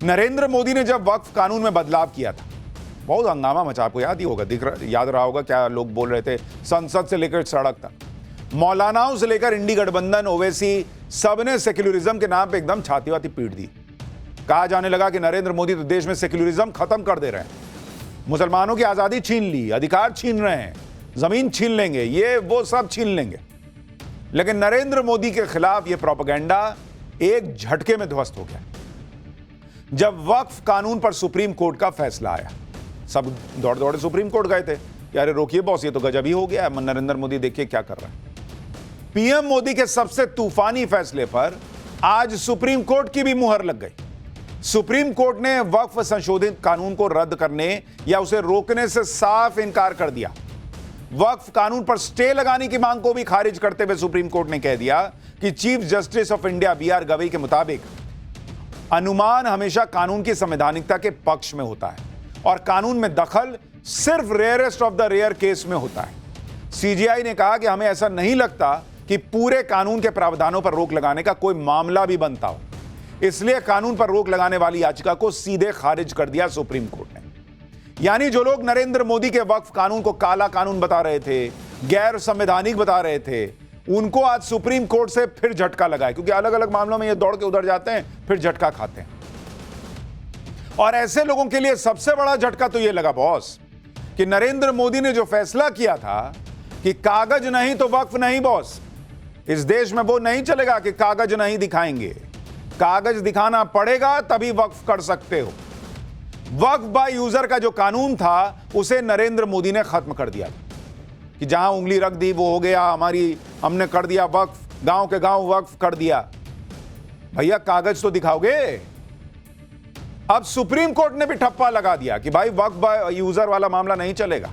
नरेंद्र मोदी ने जब वक्फ कानून में बदलाव किया था, बहुत हंगामा मचा, आपको याद ही होगा, याद रहा होगा क्या लोग बोल रहे थे, संसद से लेकर सड़क तक, मौलानाओं से लेकर इंडी गठबंधन, ओवैसी, सबने सेक्युलरिज्म के नाम पे एकदम छाती वाती पीट दी। कहा जाने लगा कि नरेंद्र मोदी तो देश में सेक्युलरिज्म खत्म कर दे रहे हैं, मुसलमानों की आजादी छीन ली, अधिकार छीन रहे हैं, जमीन छीन लेंगे, ये वो सब छीन लेंगे। लेकिन नरेंद्र मोदी के खिलाफ यह प्रोपेगेंडा एक झटके में ध्वस्त हो गया जब वक्फ कानून पर सुप्रीम कोर्ट का फैसला आया। सब दौड़ दौड़े सुप्रीम कोर्ट गए थे कि अरे रोकिए बॉस, ये तो गजब ही हो गया है, नरेंद्र मोदी देखिए क्या कर रहा है। पीएम मोदी के सबसे तूफानी फैसले पर आज सुप्रीम कोर्ट की भी मुहर लग गई। सुप्रीम कोर्ट ने वक्फ संशोधित कानून को रद्द करने या उसे रोकने से साफ इनकार कर दिया। वक्फ कानून पर स्टे लगाने की मांग को भी खारिज करते हुए सुप्रीम कोर्ट ने कह दिया कि chief justice of India B R. Gavai के मुताबिक अनुमान हमेशा कानून की संवैधानिकता के पक्ष में होता है और कानून में दखल सिर्फ rarest of the rare case में होता है। सीजेआई ने कहा कि हमें ऐसा नहीं लगता कि पूरे कानून के प्रावधानों पर रोक लगाने का कोई मामला भी बनता हो, इसलिए कानून पर रोक लगाने वाली याचिका को सीधे खारिज कर दिया सुप्रीम कोर्ट ने। यानी जो लोग नरेंद्र मोदी के वक्फ कानून को काला कानून बता रहे थे, गैर संवैधानिक बता रहे थे, उनको आज सुप्रीम कोर्ट से फिर झटका लगा है, क्योंकि अलग अलग मामलों में ये दौड़ के उधर जाते हैं, फिर झटका खाते हैं। और ऐसे लोगों के लिए सबसे बड़ा झटका तो ये लगा बॉस कि नरेंद्र मोदी ने जो फैसला किया था कि कागज नहीं तो वक्फ नहीं बॉस, इस देश में वो नहीं चलेगा कि कागज नहीं दिखाएंगे, कागज दिखाना पड़ेगा तभी वक्फ कर सकते हो। वक्फ बाय यूजर का जो कानून था उसे नरेंद्र मोदी ने खत्म कर दिया कि जहां उंगली रख दी वो हो गया, हमने कर दिया वक्फ, गांव के गांव वक्फ कर दिया। भैया कागज तो दिखाओगे। अब सुप्रीम कोर्ट ने भी ठप्पा लगा दिया कि भाई वक्फ बाय यूजर वाला मामला नहीं चलेगा।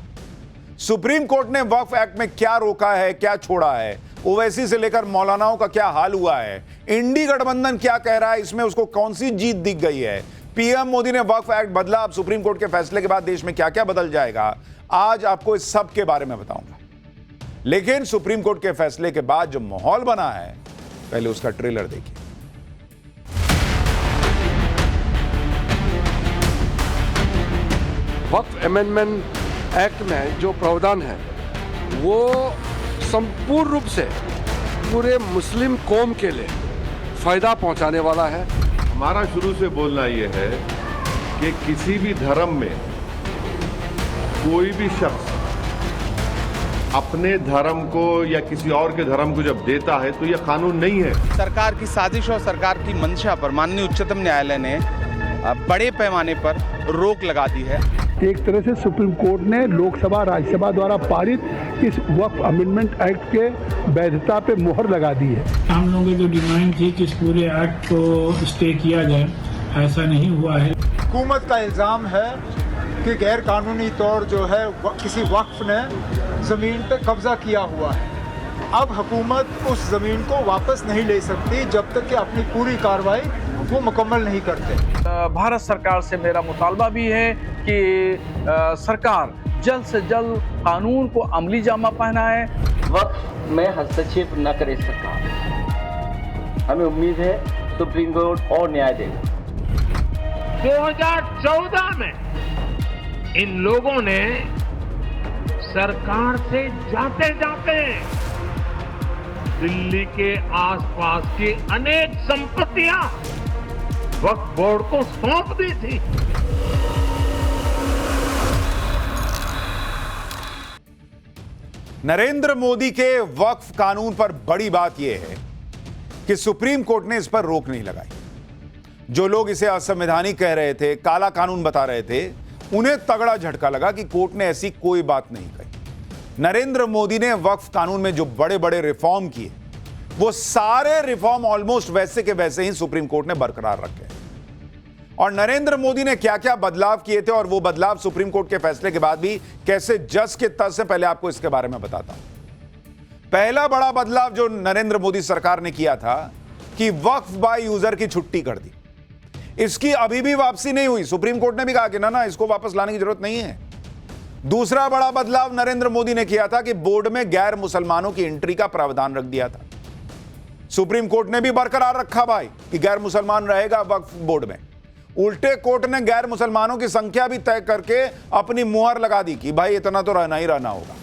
सुप्रीम कोर्ट ने वक्फ एक्ट में क्या रोका है, क्या छोड़ा है, ओवैसी से लेकर मौलानाओं का क्या हाल हुआ है, इंडी गठबंधन क्या कह रहा है, इसमें उसको कौन सी जीत दिख गई है, पीएम मोदी ने वक्फ एक्ट बदला, अब सुप्रीम कोर्ट के फैसले के बाद देश में क्या क्या बदल जाएगा, आज आपको इस सब के बारे में बताऊंगा। लेकिन सुप्रीम कोर्ट के फैसले के बाद जो माहौल बना है, पहले उसका ट्रेलर देखिए। वक्फ अमेंडमेंट एक्ट में जो प्रावधान है वो संपूर्ण रूप से पूरे मुस्लिम कौम के लिए फायदा पहुंचाने वाला है। हमारा शुरू से बोलना यह है कि किसी भी धर्म में कोई भी शख्स अपने धर्म को या किसी और के धर्म को जब देता है तो यह कानून नहीं है। सरकार की साजिश और सरकार की मंशा पर माननीय उच्चतम न्यायालय ने बड़े पैमाने पर रोक लगा दी है। एक तरह से सुप्रीम कोर्ट ने लोकसभा राज्यसभा द्वारा पारित इस वक्फ अमेंडमेंट एक्ट के वैधता पे मुहर लगा दी है। हम लोगों की जो डिमांड थी कि इस पूरे एक्ट को स्टे किया जाए, ऐसा नहीं हुआ है। हुकूमत का इल्ज़ाम है कि गैर कानूनी तौर जो है किसी वक्फ ने ज़मीन पे कब्जा किया हुआ है। अब हुकूमत उस ज़मीन को वापस नहीं ले सकती जब तक कि अपनी पूरी कार्रवाई वो मुकम्मल नहीं करते। भारत सरकार से मेरा मुतालबा भी है कि सरकार जल्द से जल्द कानून को अमली जामा पहनाए, वक्फ में हस्तक्षेप न करे सरकार। हमें उम्मीद है सुप्रीम कोर्ट और न्याय देगा। 2014 में इन लोगों ने सरकार से जाते जाते दिल्ली के आसपास की अनेक संपत्तियां वक्फ बोर्ड को सौंप दी थी। नरेंद्र मोदी के वक्फ कानून पर बड़ी बात यह है कि सुप्रीम कोर्ट ने इस पर रोक नहीं लगाई। जो लोग इसे असंवैधानिक कह रहे थे, काला कानून बता रहे थे, उन्हें तगड़ा झटका लगा कि कोर्ट ने ऐसी कोई बात नहीं कही। नरेंद्र मोदी ने वक्फ कानून में जो बड़े बड़े रिफॉर्म किए, वो सारे रिफॉर्म ऑलमोस्ट वैसे के वैसे ही सुप्रीम कोर्ट ने बरकरार रखे। और नरेंद्र मोदी ने क्या क्या बदलाव किए थे और वो बदलाव सुप्रीम कोर्ट के फैसले के बाद भी कैसे जस के तस से, पहले आपको इसके बारे में बताता हूं। पहला बड़ा बदलाव जो नरेंद्र मोदी सरकार ने किया था कि वक्फ बाय यूजर की छुट्टी कर दी। इसकी अभी भी वापसी नहीं हुई। सुप्रीम कोर्ट ने भी कहा कि ना इसको वापस लाने की जरूरत नहीं है। दूसरा बड़ा बदलाव नरेंद्र मोदी ने किया था कि बोर्ड में गैर मुसलमानों की एंट्री का प्रावधान रख दिया था। सुप्रीम कोर्ट ने भी बरकरार रखा भाई कि गैर मुसलमान रहेगा वक्फ बोर्ड में। उल्टे कोर्ट ने गैर मुसलमानों की संख्या भी तय करके अपनी मुहर लगा दी कि भाई इतना तो रहना ही रहना होगा।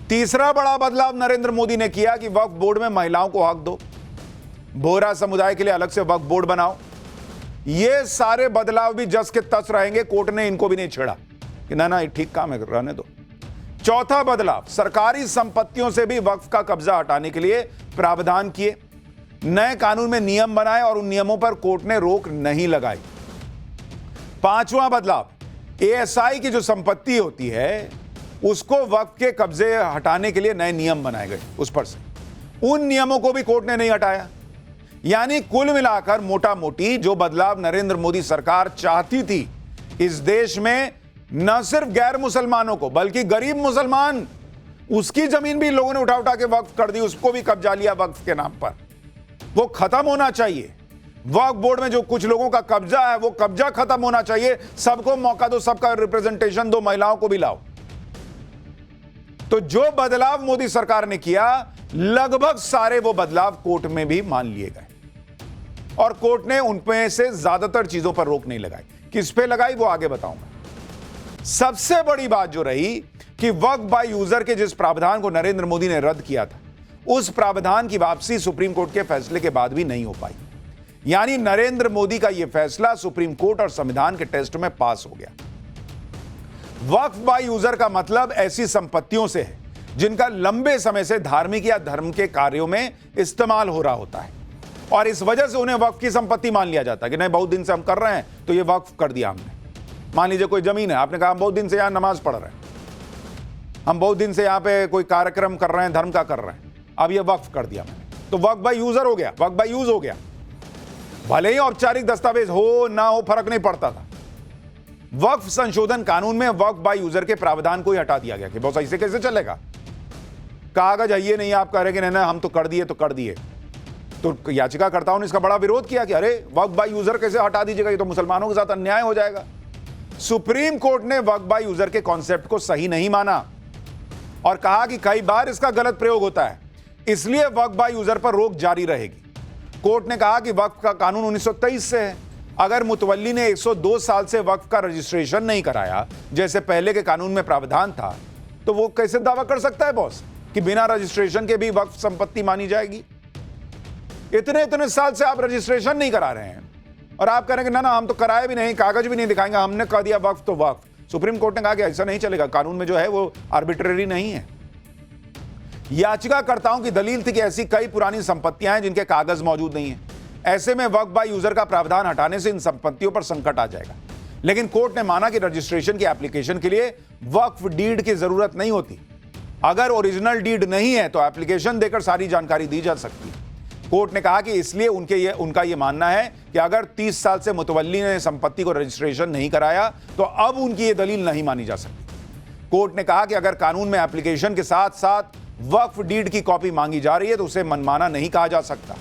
तीसरा बड़ा बदलाव नरेंद्र मोदी ने किया कि वक्फ बोर्ड में महिलाओं को हक दो, बोहरा समुदाय के लिए अलग से वक्फ बोर्ड बनाओ। ये सारे बदलाव भी जस के तस रहेंगे, कोर्ट ने इनको भी नहीं छेड़ा कि ना ये ठीक काम है, रहने दो। चौथा बदलाव, सरकारी संपत्तियों से भी वक्फ का कब्जा हटाने के लिए प्रावधान किए, नए कानून में नियम बनाए और उन नियमों पर कोर्ट ने रोक नहीं लगाई। पांचवा बदलाव, एएसआई की जो संपत्ति होती है उसको वक्फ के कब्जे हटाने के लिए नए नियम बनाए गए, उस पर से उन नियमों को भी कोर्ट ने नहीं हटाया। यानी कुल मिलाकर मोटा मोटी जो बदलाव नरेंद्र मोदी सरकार चाहती थी, इस देश में न सिर्फ गैर मुसलमानों को बल्कि गरीब मुसलमान, उसकी जमीन भी लोगों ने उठा उठा के वक्फ कर दी, उसको भी कब्जा लिया वक्फ के नाम पर। वो खत्म होना चाहिए। वक्फ बोर्ड में जो कुछ लोगों का कब्जा है वो कब्जा खत्म होना चाहिए। सबको मौका दो, सबका रिप्रेजेंटेशन दो, महिलाओं को भी लाओ। तो जो बदलाव मोदी सरकार ने किया, लगभग सारे वो बदलाव कोर्ट में भी मान लिए गए और कोर्ट ने उनमें से ज्यादातर चीजों पर रोक नहीं लगाई। किस पे लगाई वो आगे बताऊंगा। सबसे बड़ी बात जो रही कि वक्फ बाय यूजर के जिस प्रावधान को नरेंद्र मोदी ने रद्द किया था, उस प्रावधान की वापसी सुप्रीम कोर्ट के फैसले के बाद भी नहीं हो पाई। यानी नरेंद्र मोदी का यह फैसला सुप्रीम कोर्ट और संविधान के टेस्ट में पास हो गया। वक्फ बाय यूजर का मतलब ऐसी संपत्तियों से है जिनका लंबे समय से धार्मिक या धर्म के कार्यों में इस्तेमाल हो रहा होता है और इस वजह से उन्हें वक्फ की संपत्ति मान लिया जाता है कि नहीं, बहुत दिन से हम कर रहे हैं तो ये वक्फ कर दिया हमने। मान लीजिए कोई जमीन है, आपने कहा हम बहुत दिन से यहां नमाज पढ़ रहे हैं, हम बहुत दिन से यहां पे कोई कार्यक्रम कर रहे हैं, धर्म का कर रहे हैं, अब ये वक्फ कर दिया मैंने, तो वक्फ बाय यूजर हो गया, वक्फ बाय यूज हो गया। भले ही औपचारिक दस्तावेज हो ना हो, फर्क नहीं पड़ता था। वक्फ संशोधन कानून में वक्फ बाय यूजर के प्रावधान को ही हटा दिया गया कि बहुत ऐसे कैसे चलेगा, कागज है ये नहीं, आप कह रहे कि नहीं हम तो कर दिए तो कर दिए। तो याचिकाकर्ताओं ने इसका बड़ा विरोध किया कि अरे वक्फ बाय यूजर कैसे हटा दीजिएगा, ये तो मुसलमानों के साथ अन्याय हो जाएगा। सुप्रीम कोर्ट ने वक्फ बाय यूजर के कॉन्सेप्ट को सही नहीं माना और कहा कि कई बार इसका गलत प्रयोग होता है, इसलिए वक्फ बाय यूजर पर रोक जारी रहेगी। कोर्ट ने कहा कि वक्फ का कानून 1923 से है, अगर मुतवल्ली ने 102 साल से वक्फ का रजिस्ट्रेशन नहीं कराया जैसे पहले के कानून में प्रावधान था, तो वो कैसे दावा कर सकता है बॉस कि बिना रजिस्ट्रेशन के भी वक्फ संपत्ति मानी जाएगी। इतने साल से आप रजिस्ट्रेशन नहीं करा रहे हैं और आप कह रहे हैं कि ना हम तो कराए भी नहीं, कागज भी नहीं दिखाएंगे, हमने कह दिया वक्फ तो वक्फ। सुप्रीम कोर्ट ने कहा कि ऐसा नहीं चलेगा, कानून में जो है वो आर्बिट्रेरी नहीं है। याचिकाकर्ताओं की दलील थी कि ऐसी कई पुरानी संपत्तियां हैं जिनके कागज मौजूद नहीं है, ऐसे में वक्फ बाय यूजर का प्रावधान हटाने से इन संपत्तियों पर संकट आ जाएगा। लेकिन कोर्ट ने माना कि रजिस्ट्रेशन की एप्लीकेशन के लिए वक्फ डीड की जरूरत नहीं होती। अगर ओरिजिनल डीड नहीं है तो एप्लीकेशन देकर सारी जानकारी दी जा सकती है। कोर्ट ने कहा कि इसलिए उनका यह मानना है कि अगर 30 साल से मुतवल्ली ने संपत्ति को रजिस्ट्रेशन नहीं कराया तो अब उनकी यह दलील नहीं मानी जा सकती। कोर्ट ने कहा कि अगर कानून में एप्लीकेशन के साथ साथ वक्फ डीड की कॉपी मांगी जा रही है तो उसे मनमाना नहीं कहा जा सकता।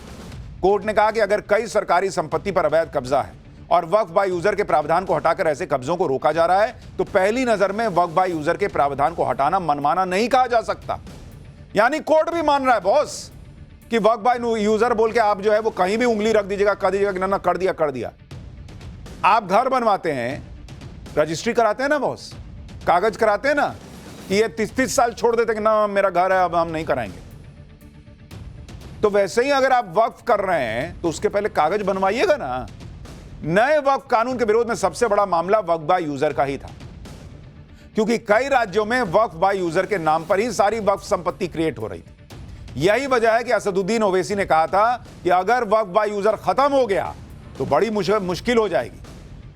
कोर्ट ने कहा कि अगर कई सरकारी संपत्ति पर अवैध कब्जा है और वक्फ बाय यूजर के प्रावधान को हटाकर ऐसे कब्जों को रोका जा रहा है तो पहली नजर में वक्फ बाय यूजर के प्रावधान को हटाना मनमाना नहीं कहा जा सकता। यानी कोर्ट भी मान रहा है बॉस कि वक्फ बाय यूजर बोल के आप जो है वो कहीं भी उंगली रख दीजिएगा, कह दीजिएगा कि ना कर दिया। आप घर बनवाते हैं, रजिस्ट्री कराते हैं ना बॉस, कागज कराते हैं ना कि ये 30 साल छोड़ देते कि ना मेरा घर है अब हम नहीं कराएंगे। तो वैसे ही अगर आप वक्फ कर रहे हैं तो उसके पहले कागज बनवाइएगा ना। नए वक्फ कानून के विरोध में सबसे बड़ा मामला वक्फ बाय यूजर का ही था, क्योंकि कई राज्यों में वक्फ बाय यूजर के नाम पर ही सारी वक्फ संपत्ति क्रिएट हो रही थी। यही वजह है कि असदुद्दीन ओवैसी ने कहा था कि अगर वक्फ बाय यूजर खत्म हो गया तो बड़ी मुश्किल हो जाएगी।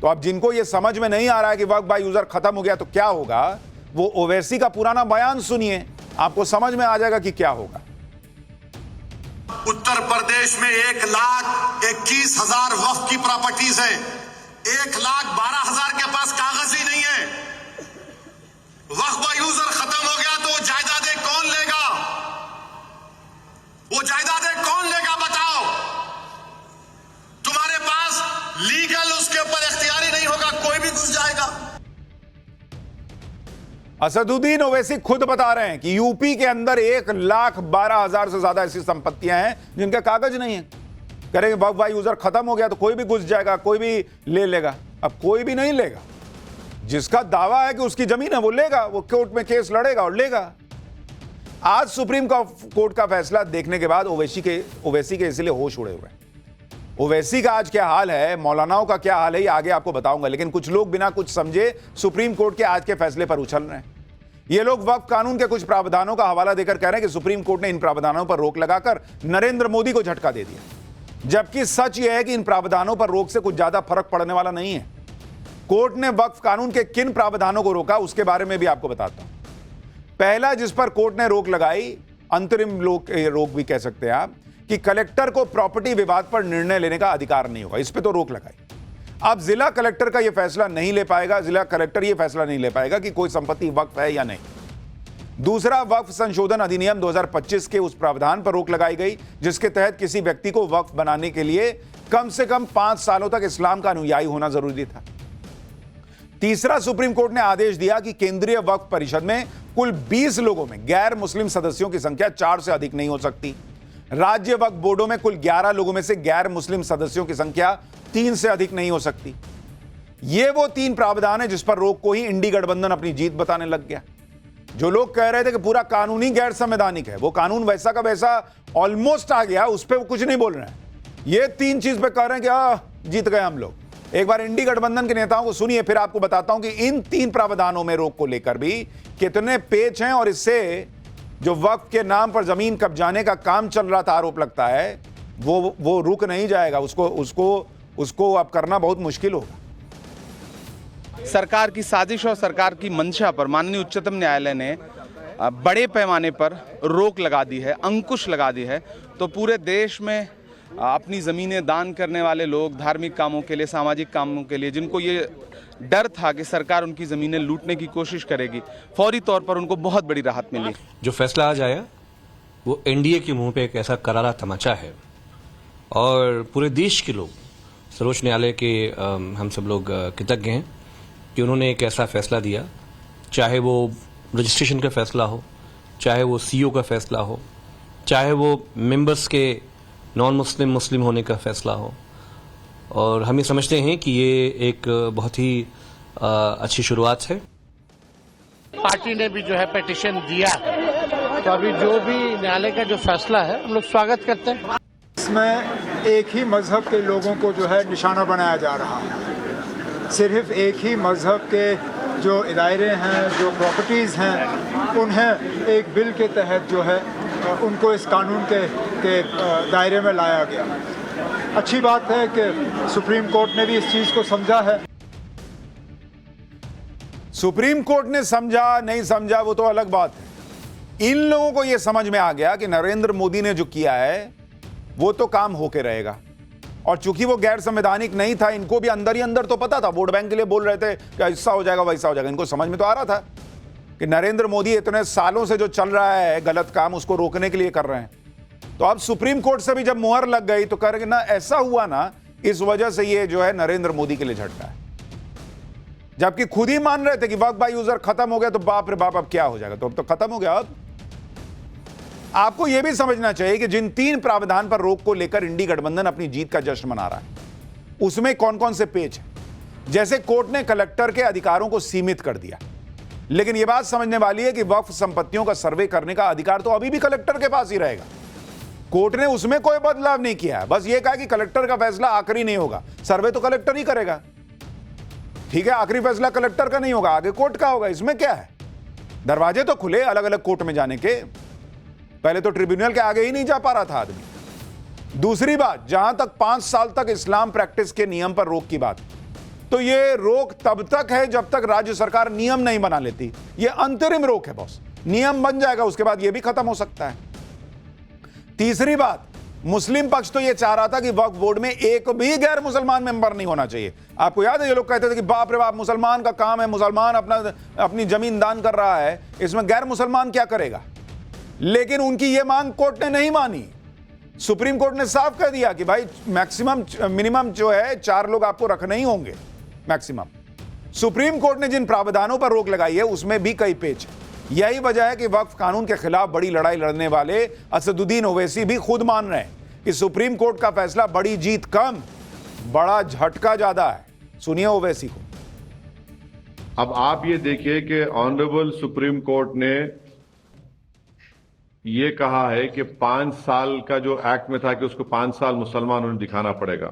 तो अब जिनको यह समझ में नहीं आ रहा है कि वक्फ बाय यूजर खत्म हो गया तो क्या होगा, वो ओवैसी का पुराना बयान सुनिए, आपको समझ में आ जाएगा कि क्या होगा। उत्तर प्रदेश में 1,21,000 वक्फ की प्रॉपर्टीज है, 1,12,000 के पास कागज ही नहीं है। वक्फ बाय यूजर खत्म हो गया तो जायदादें कौन लेगा? वो जायदादें कौन लेगा बताओ? तुम्हारे पास लीगल उसके ऊपर इख्तियारी नहीं होगा, कोई भी घुस जाएगा। असदुद्दीन ओवैसी खुद बता रहे हैं कि यूपी के अंदर 1,12,000 से ज्यादा ऐसी संपत्तियां हैं जिनके कागज नहीं है। करेंगे वक्फ बाय यूजर खत्म हो गया तो कोई भी घुस जाएगा, कोई भी ले लेगा। अब कोई भी नहीं लेगा। जिसका दावा है कि उसकी जमीन है वो लेगा, वो कोर्ट में केस लड़ेगा और लेगा। आज सुप्रीम कोर्ट का फैसला देखने के बाद ओवैसी के इसलिए होश उड़े हुए हैं। ओवैसी का आज क्या हाल है, मौलानाओं का क्या हाल है, ये आगे आपको बताऊंगा। लेकिन कुछ लोग बिना कुछ समझे सुप्रीम कोर्ट के आज के फैसले पर उछल रहे हैं। ये लोग वक्फ कानून के कुछ प्रावधानों का हवाला देकर कह रहे हैं कि सुप्रीम कोर्ट ने इन प्रावधानों पर रोक लगाकर नरेंद्र मोदी को झटका दे दिया। जबकि सच यह है कि इन प्रावधानों पर रोक से कुछ ज्यादा फर्क पड़ने वाला नहीं है। कोर्ट ने वक्फ कानून के किन प्रावधानों को रोका उसके बारे में भी आपको बताता हूं। पहला जिस पर कोर्ट ने रोक लगाई, अंतरिम रोक भी कह सकते हैं आप, कि कलेक्टर को प्रॉपर्टी विवाद पर निर्णय लेने का अधिकार नहीं होगा। इस पे तो रोक लगाई। अब जिला कलेक्टर का यह फैसला नहीं ले पाएगा, जिला कलेक्टर यह फैसला नहीं ले पाएगा कि कोई संपत्ति वक्फ है या नहीं। दूसरा, वक्फ संशोधन अधिनियम 2025 के उस प्रावधान पर रोक लगाई गई जिसके तहत किसी व्यक्ति को वक्फ बनाने के लिए कम से कम 5 सालों तक इस्लाम का अनुयायी होना जरूरी था। तीसरा, सुप्रीम कोर्ट ने आदेश दिया कि केंद्रीय वक्फ परिषद में कुल 20 लोगों में गैर मुस्लिम सदस्यों की संख्या 4 से अधिक नहीं हो सकती। राज्य वक्फ बोर्डों में कुल 11 लोगों में से गैर मुस्लिम सदस्यों की संख्या 3 से अधिक नहीं हो सकती। ये वो 3 प्रावधान है जिस पर रोक को ही इंडी गठबंधन अपनी जीत बताने लग गया। जो लोग कह रहे थे कि पूरा कानूनी गैर संवैधानिक है, वो कानून वैसा का वैसा ऑलमोस्ट आ गया, उस पर वो कुछ नहीं बोल रहे हैं। ये 3 चीज पे कह रहे हैं कि जीत गए हम लोग। एक बार इंडी गठबंधन के नेताओं को सुनिए, फिर आपको बताता हूं कि इन 3 प्रावधानों में रोक को लेकर भी कितने पेच हैं और इससे जो वक्फ के नाम पर जमीन कब्जाने का काम चल रहा था, आरोप लगता है, वो रुक नहीं जाएगा। उसको अब करना बहुत मुश्किल होगा। सरकार की साजिश और सरकार की मंशा पर माननीय उच्चतम न्यायालय ने बड़े पैमाने पर रोक लगा दी है, अंकुश लगा दी है। तो पूरे देश में अपनी ज़मीनें दान करने वाले लोग, धार्मिक कामों के लिए, सामाजिक कामों के लिए, जिनको ये डर था कि सरकार उनकी ज़मीनें लूटने की कोशिश करेगी, फौरी तौर पर उनको बहुत बड़ी राहत मिली। जो फैसला आज आया वो एनडीए के मुंह पे एक ऐसा करारा तमाचा है और पूरे देश के लोग सर्वोच्च न्यायालय के हम सब लोग कृतज्ञ हैं कि उन्होंने एक ऐसा फैसला दिया। चाहे वो रजिस्ट्रेशन का फैसला हो, चाहे वो सीओ का फैसला हो, चाहे वो मेंबर्स के नॉन मुस्लिम होने का फैसला हो। और हम ये समझते हैं कि ये एक बहुत ही अच्छी शुरुआत है। पार्टी ने भी जो है पिटीशन दिया है, तो अभी जो भी न्यायालय का जो फैसला है हम लोग स्वागत करते हैं। इसमें एक ही मजहब के लोगों को जो है निशाना बनाया जा रहा है। सिर्फ एक ही मजहब के जो इदारे हैं, जो प्रॉपर्टीज़ हैं, उन्हें एक बिल के तहत जो है उनको इस कानून के दायरे में लाया गया। अच्छी बात है कि सुप्रीम कोर्ट ने भी इस चीज़ को समझा है। सुप्रीम कोर्ट ने समझा नहीं समझा वो तो अलग बात है। इन लोगों को यह समझ में आ गया कि नरेंद्र मोदी ने जो किया है वो तो काम होके रहेगा। और चूंकि वो गैर संवैधानिक नहीं था, इनको भी अंदर ही अंदर तो पता था, वोट बैंक के लिए बोल रहे थे कि ऐसा हो जाएगा वैसा हो जाएगा। इनको समझ में तो आ रहा था कि नरेंद्र मोदी इतने सालों से जो चल रहा है गलत काम, उसको रोकने के लिए कर रहे हैं। तो अब सुप्रीम कोर्ट से भी जब मुहर लग गई तो कह रहे ना ऐसा हुआ ना, इस वजह से ये जो है नरेंद्र मोदी के लिए झटका है। जबकि खुद ही मान रहे थे कि वक्फ बाय यूजर खत्म हो गया तो बाप रे बाप अब क्या हो जाएगा। तो अब तो खत्म हो गया। अब आपको यह भी समझना चाहिए कि जिन 3 प्रावधान पर रोक को लेकर इंडी गठबंधन अपनी जीत का जश्न मना रहा है, उसमें कौन कौन से पेच हैं। जैसे कोर्ट ने कलेक्टर के अधिकारों को सीमित कर दिया, लेकिन यह बात समझने वाली है कि वक्फ संपत्तियों का सर्वे करने का अधिकार तो अभी भी कलेक्टर के पास ही रहेगा। कोर्ट ने उसमें कोई बदलाव नहीं किया है, बस यह कहा कि कलेक्टर का फैसला आखिरी नहीं होगा, सर्वे तो कलेक्टर ही करेगा। ठीक है, आखिरी फैसला कलेक्टर का नहीं होगा, आगे कोर्ट का होगा। इसमें क्या है, दरवाजे तो खुले अलग अलग कोर्ट में जाने के। पहले तो ट्रिब्यूनल के आगे ही नहीं जा पा रहा था आदमी। दूसरी बात, जहां तक 5 साल तक इस्लाम प्रैक्टिस के नियम पर रोक की बात, तो यह रोक तब तक है जब तक राज्य सरकार नियम नहीं बना लेती। यह अंतरिम रोक है बॉस, नियम बन जाएगा उसके बाद यह भी खत्म हो सकता है। तीसरी बात, मुस्लिम पक्ष तो यह चाह रहा था कि वक्फ बोर्ड में एक भी गैर मुसलमान मेंबर नहीं होना चाहिए। आपको याद है ये लोग कहते थे कि बाप रे बाप मुसलमान का काम है, मुसलमान अपनी जमीन दान कर रहा है, इसमें गैर मुसलमान क्या करेगा। लेकिन उनकी यह मांग कोर्ट ने नहीं मानी। सुप्रीम कोर्ट ने साफ कह दिया कि भाई मिनिमम जो है 4 लोग आपको रखने ही होंगे मैक्सिमम। सुप्रीम कोर्ट ने जिन प्रावधानों पर रोक लगाई है उसमें भी कई पेच है। यही वजह है कि वक्फ कानून के खिलाफ बड़ी लड़ाई लड़ने वाले असदुद्दीन ओवैसी भी खुद मान रहे हैं कि सुप्रीम कोर्ट का फैसला बड़ी जीत कम, बड़ा झटका ज्यादा है। सुनिए ओवैसी को। अब आप ये देखिए कि ऑनरेबल सुप्रीम कोर्ट ने ये कहा है कि 5 साल का जो एक्ट में था कि उसको 5 साल मुसलमानों ने दिखाना पड़ेगा,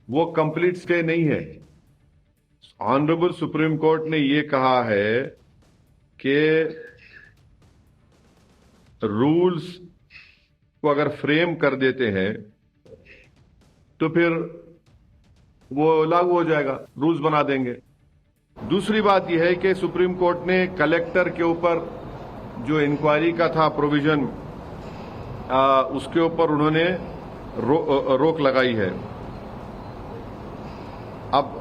वो कंप्लीट स्टे नहीं है। ऑनरेबल सुप्रीम कोर्ट ने ये कहा है कि रूल्स को अगर फ्रेम कर देते हैं तो फिर वो लागू हो जाएगा, रूल्स बना देंगे। दूसरी बात यह है कि सुप्रीम कोर्ट ने कलेक्टर के ऊपर जो इंक्वायरी का था प्रोविजन, उसके ऊपर उन्होंने रोक लगाई है। अब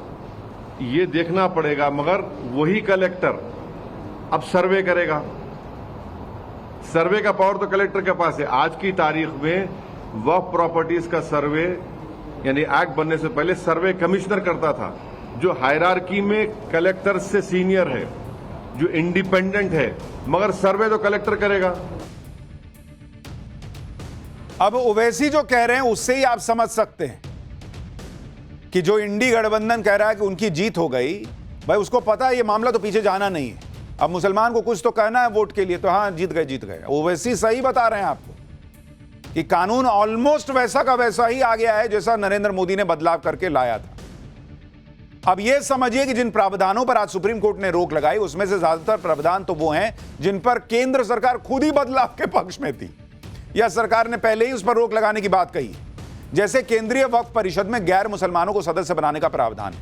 ये देखना पड़ेगा, मगर वही कलेक्टर अब सर्वे करेगा। सर्वे का पावर तो कलेक्टर के पास है। आज की तारीख में वक्फ प्रॉपर्टीज का सर्वे यानी एक्ट बनने से पहले सर्वे कमिश्नर करता था, जो हायरार्की में कलेक्टर से सीनियर है, जो इंडिपेंडेंट है, मगर सर्वे तो कलेक्टर करेगा। अब ओवैसी जो कह रहे हैं उससे ही आप समझ सकते हैं कि जो इंडी गठबंधन कह रहा है कि उनकी जीत हो गई, भाई उसको पता है ये मामला तो पीछे जाना नहीं है, अब मुसलमान को कुछ तो कहना है वोट के लिए, तो हाँ जीत गए। ओवैसी सही बता रहे हैं आपको कि कानून ऑलमोस्ट वैसा का वैसा ही आ गया है जैसा नरेंद्र मोदी ने बदलाव करके लाया था। अब यह समझिए कि जिन प्रावधानों पर आज सुप्रीम कोर्ट ने रोक लगाई उसमें से ज्यादातर प्रावधान तो वो हैं जिन पर केंद्र सरकार खुद ही बदलाव के पक्ष में थी, या सरकार ने पहले ही उस पर रोक लगाने की बात कही। जैसे केंद्रीय वक्फ परिषद में गैर मुसलमानों को सदस्य बनाने का प्रावधान है।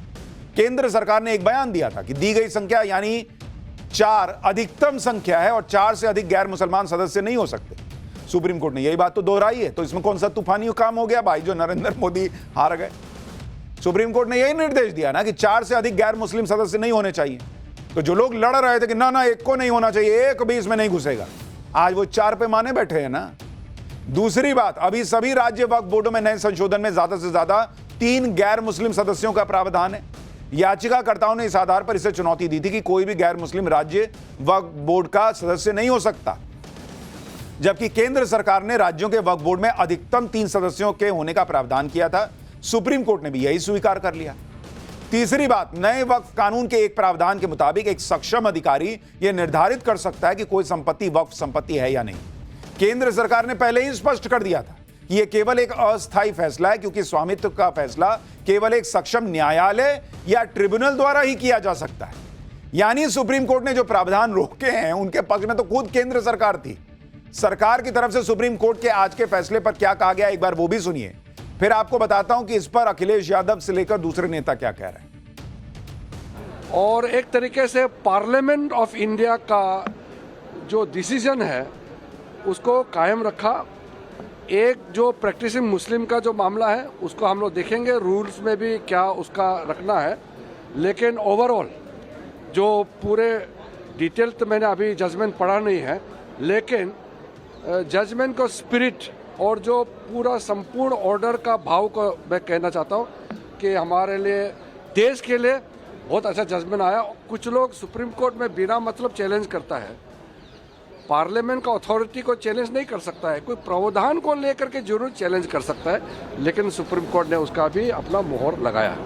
केंद्र सरकार ने एक बयान दिया था कि दी गई संख्या यानी 4 अधिकतम संख्या है और 4 से अधिक गैर मुसलमान सदस्य नहीं हो सकते। सुप्रीम कोर्ट ने यही बात तो दोहराई है, तो इसमें कौन सा तूफानी काम हो गया भाई जो नरेंद्र मोदी हार गए। सुप्रीम कोर्ट ने यही निर्देश दिया ना कि 4 से अधिक गैर मुस्लिम सदस्य नहीं होने चाहिए। तो जो लोग लड़ रहे थे कि ना एक को नहीं होना चाहिए, एक भी इसमें नहीं घुसेगा, आज वो 4 पे माने बैठे हैं ना। दूसरी बात, अभी सभी राज्य वक्फ बोर्डों में नए संशोधन में ज्यादा से ज्यादा 3 गैर मुस्लिम सदस्यों का प्रावधान है। याचिकाकर्ताओं ने इस आधार पर इसे चुनौती दी थी कि कोई भी गैर मुस्लिम राज्य वक्फ बोर्ड का सदस्य नहीं हो सकता, जबकि केंद्र सरकार ने राज्यों के वक्फ बोर्ड में अधिकतम 3 सदस्यों के होने का प्रावधान किया था। सुप्रीम कोर्ट ने भी यही स्वीकार कर लिया। तीसरी बात, नए वक्फ कानून के एक प्रावधान के मुताबिक एक सक्षम अधिकारी यह निर्धारित कर सकता है कि कोई संपत्ति वक्फ संपत्ति है या नहीं। केंद्र सरकार ने पहले ही स्पष्ट कर दिया था कि यह केवल एक अस्थायी फैसला है, क्योंकि स्वामित्व का फैसला केवल एक सक्षम न्यायालय या ट्रिब्यूनल द्वारा ही किया जा सकता है। यानी सुप्रीम कोर्ट ने जो प्रावधान रोके हैं उनके पक्ष में तो खुद केंद्र सरकार थी। सरकार की तरफ से सुप्रीम कोर्ट के आज के फैसले पर क्या कहा गया, एक बार वो भी सुनिए, फिर आपको बताता हूं कि इस पर अखिलेश यादव से लेकर दूसरे नेता क्या कह रहे हैं। और एक तरीके से पार्लियामेंट ऑफ इंडिया का जो डिसीजन है उसको कायम रखा। एक जो प्रैक्टिसिंग मुस्लिम का जो मामला है उसको हम लोग देखेंगे रूल्स में भी क्या उसका रखना है, लेकिन ओवरऑल जो पूरे डिटेल तो मैंने अभी जजमेंट पढ़ा नहीं है, लेकिन जजमेंट का स्पिरिट और जो पूरा संपूर्ण ऑर्डर का भाव को मैं कहना चाहता हूँ कि हमारे लिए देश के लिए बहुत अच्छा जजमेंट आया। कुछ लोग सुप्रीम कोर्ट में बिना मतलब चैलेंज करता है, पार्लियामेंट का अथॉरिटी को चैलेंज नहीं कर सकता है, कोई प्रावधान को लेकर के जरूर चैलेंज कर सकता है, लेकिन सुप्रीम कोर्ट ने उसका भी अपना मोहर लगाया।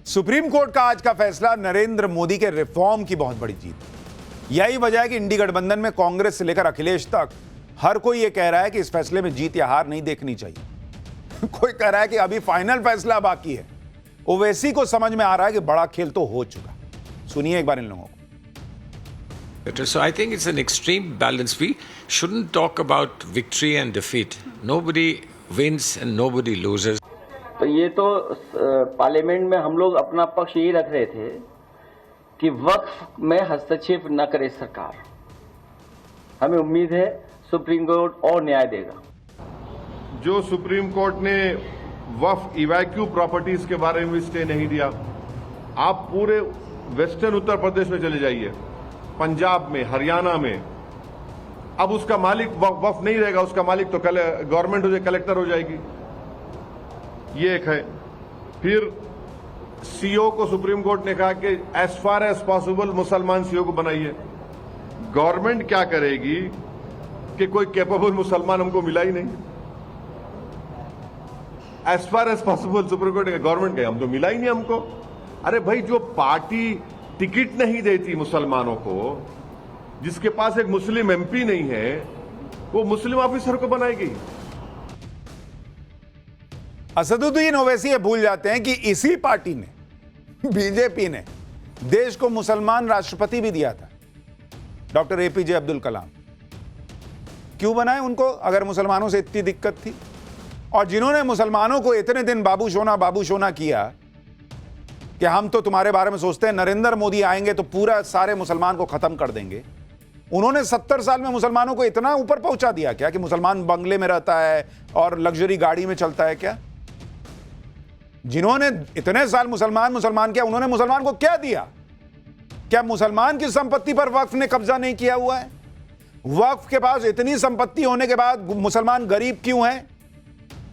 सुप्रीम कोर्ट का आज का फैसला नरेंद्र मोदी के रिफॉर्म की बहुत बड़ी जीत। यही वजह है कि इंडी गठबंधन में कांग्रेस से लेकर अखिलेश तक हर कोई यह कह रहा है कि इस फैसले में जीत या हार नहीं देखनी चाहिए। कोई कह रहा है कि अभी फाइनल फैसला बाकी है। ओवैसी को समझ में आ रहा है कि बड़ा खेल तो हो चुका। सुनिए एक बार इन लोगों को। So I think it's an extreme balance. We shouldn't talk about victory and defeat. Nobody wins and nobody loses. तो ये तो पार्लियामेंट में हम लोग अपना पक्ष यही रख रहे थे कि वक्फ में हस्तक्षेप न करे सरकार। हमें उम्मीद है सुप्रीम कोर्ट और न्याय देगा। जो सुप्रीम कोर्ट ने वक्फ इवैक्यू प्रॉपर्टीज के बारे में भी स्टे नहीं दिया। आप पूरे वेस्टर्न उत्तर प्रदेश में चले जाइए, पंजाब में, हरियाणा में, अब उसका मालिक वक्फ नहीं रहेगा, उसका मालिक तो गवर्नमेंट हो जाए, कलेक्टर हो जाएगी। ये एक है। फिर सीओ को सुप्रीम कोर्ट ने कहा कि एज फार एज पॉसिबल मुसलमान सीओ को बनाइए। गवर्नमेंट क्या करेगी कि कोई कैपेबल मुसलमान हमको मिला ही नहीं। As far as possible supreme court government के हम तो मिला ही नहीं हमको। अरे भाई, जो पार्टी टिकट नहीं देती मुसलमानों को, जिसके पास एक मुस्लिम एमपी नहीं है, वो मुस्लिम ऑफिसर को बनाएगी। असदुद्दीन ओवैसी ये भूल जाते हैं कि इसी पार्टी ने, बीजेपी ने, देश को मुसलमान राष्ट्रपति भी दिया था, डॉक्टर एपीजे अब्दुल कलाम। क्यों बनाए उनको अगर मुसलमानों से इतनी दिक्कत थी? और जिन्होंने मुसलमानों को इतने दिन बाबू सोना किया कि हम तो तुम्हारे बारे में सोचते हैं, नरेंद्र मोदी आएंगे तो पूरा सारे मुसलमान को खत्म कर देंगे, उन्होंने 70 साल में मुसलमानों को इतना ऊपर पहुंचा दिया क्या कि मुसलमान बंगले में रहता है और लग्जरी गाड़ी में चलता है क्या? जिन्होंने इतने साल मुसलमान किया, उन्होंने मुसलमान को क्या दिया? क्या मुसलमान की संपत्ति पर वक्फ ने कब्जा नहीं किया हुआ है? वक्फ के पास इतनी संपत्ति होने के बाद मुसलमान गरीब क्यों हैं?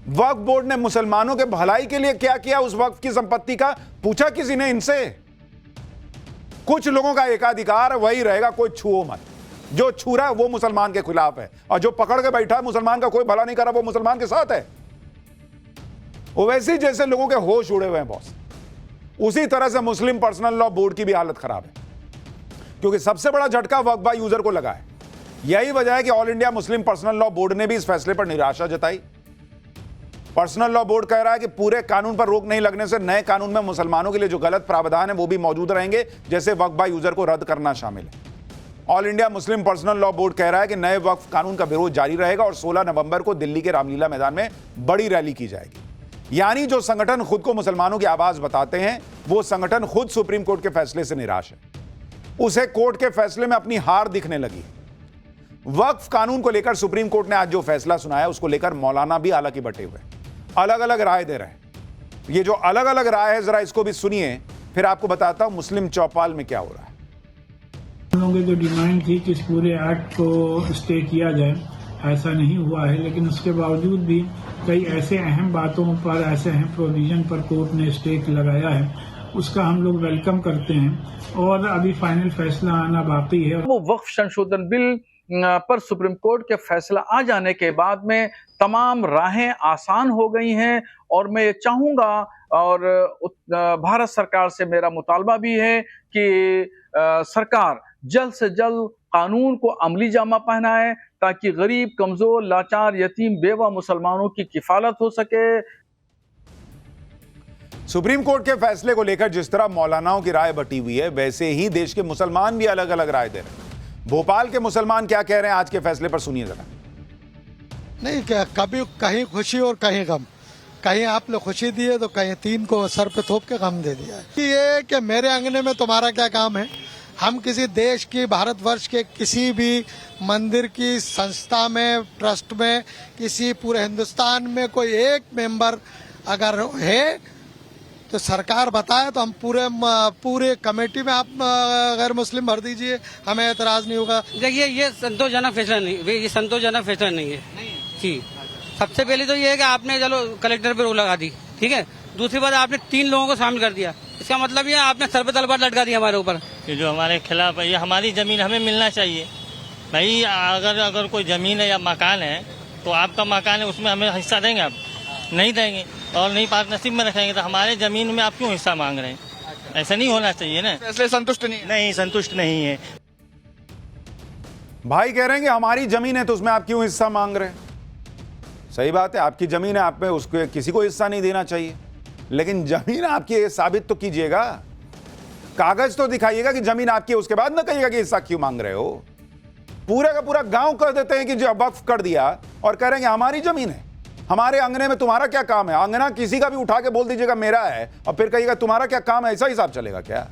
वक्फ बोर्ड ने मुसलमानों के भलाई के लिए क्या किया उस वक्फ की संपत्ति का? पूछा किसी ने इनसे? कुछ लोगों का एकाधिकार वही रहेगा, कोई छुओ मत। जो छू रहा है वो मुसलमान के खिलाफ है, और जो पकड़ के बैठा मुसलमान का कोई भला नहीं कर रहा वो मुसलमान के साथ है। ओवैसी जैसे लोगों के होश उड़े हुए हैं बॉस। उसी तरह से मुस्लिम पर्सनल लॉ बोर्ड की भी हालत खराब है, क्योंकि सबसे बड़ा झटका वक्फ बाय यूजर को लगा है। यही वजह है कि all India Muslim personal law board ने भी इस फैसले पर निराशा जताई। पर्सनल लॉ बोर्ड कह रहा है कि पूरे कानून पर रोक नहीं लगने से नए कानून में मुसलमानों के लिए जो गलत प्रावधान है वो भी मौजूद रहेंगे, जैसे वक्फ बाय यूजर को रद्द करना शामिल है। All India Muslim personal law board कह रहा है कि नए वक्फ कानून का विरोध जारी रहेगा और 16 नवंबर को दिल्ली के रामलीला मैदान में बड़ी रैली की जाएगी। यानी जो संगठन खुद को मुसलमानों की आवाज बताते हैं, वो संगठन खुद सुप्रीम कोर्ट के फैसले से निराश है। उसे कोर्ट के फैसले में अपनी हार दिखने लगी। वक्फ कानून को लेकर सुप्रीम कोर्ट ने आज जो फैसला सुनाया, उसको लेकर मौलाना भी हालांकि बटे हुए, अलग अलग राय दे रहे हैं। ये जो अलग अलग राय है, जरा इसको भी सुनिए, फिर आपको बताता हूं मुस्लिम चौपाल में क्या हो रहा है। हम लोगों की जो डिमांड थी कि इस पूरे एक्ट को स्टे किया जाए, ऐसा नहीं हुआ है, लेकिन उसके बावजूद भी कई ऐसे अहम बातों पर, ऐसे अहम प्रोविजन पर कोर्ट ने स्टे लगाया है, उसका हम लोग वेलकम करते हैं और अभी फाइनल फैसला आना बाकी है। वो वक्फ संशोधन बिल पर सुप्रीम कोर्ट के फैसला आ जाने के बाद में तमाम राहें आसान हो गई हैं, और मैं ये चाहूंगा, और भारत सरकार से मेरा मुतालबा भी है कि सरकार जल्द से जल्द कानून को अमली जामा पहनाए, ताकि गरीब, कमजोर, लाचार, यतीम, बेवा मुसलमानों की किफालत हो सके। सुप्रीम कोर्ट के फैसले को लेकर जिस तरह मौलानाओं की राय बटी हुई है, वैसे ही देश के मुसलमान भी अलग अलग राय दे रहे हैं। भोपाल के मुसलमान क्या कह रहे हैं आज के फैसले पर, सुनिए जरा। नहीं, क्या कभी कहीं खुशी और कहीं गम, कहीं आप लोग खुशी दिए तो कहीं 3 को सर पे थोप के गम दे दिया है। ये कि मेरे अंगने में तुम्हारा क्या काम है? हम किसी देश की, भारतवर्ष के किसी भी मंदिर की संस्था में, ट्रस्ट में, किसी पूरे हिंदुस्तान में कोई एक मेंबर अगर है तो सरकार बताए तो हम पूरे कमेटी में आप गैर मुस्लिम भर दीजिए, हमें एतराज नहीं होगा। देखिए, ये संतोषजनक फैसला नहीं, ये संतोषजनक फैसला नहीं है जी। सबसे पहले तो ये है कि आपने चलो कलेक्टर पे रोक लगा दी, ठीक है। दूसरी बात, आपने 3 लोगों को शामिल कर दिया, इसका मतलब ये आपने सर पे तलवार लटका दी हमारे ऊपर। ये जो हमारे खिलाफ है, ये हमारी जमीन हमें मिलना चाहिए भाई। अगर कोई जमीन है या मकान है तो आपका मकान है, उसमें हमें हिस्सा देंगे आप? नहीं देंगे, और नहीं पास नसीब में रखेंगे तो हमारे जमीन में आप क्यों हिस्सा मांग रहे हैं? ऐसा नहीं होना चाहिए ना। फैसले संतुष्ट नहीं संतुष्ट नहीं है। भाई कह रहे हैं कि हमारी जमीन है तो उसमें आप क्यों हिस्सा मांग रहे हैं? सही बात है, आपकी जमीन है, आप में उसको किसी को हिस्सा नहीं देना चाहिए, लेकिन जमीन आपकी है साबित तो कीजिएगा, कागज तो दिखाइएगा कि जमीन आपकी है, उसके बाद ना कहिएगा कि हिस्सा क्यों मांग रहे हो। पूरा का पूरा गांव कह देते हैं कि जो वक्फ कर दिया और कह रहे हैं कि हमारी जमीन है, हमारे अंगने में तुम्हारा क्या काम है? अंगना किसी का भी उठा के बोल दीजिएगा मेरा है, और फिर कहिएगा तुम्हारा क्या काम है, ऐसा हिसाब चलेगा क्या?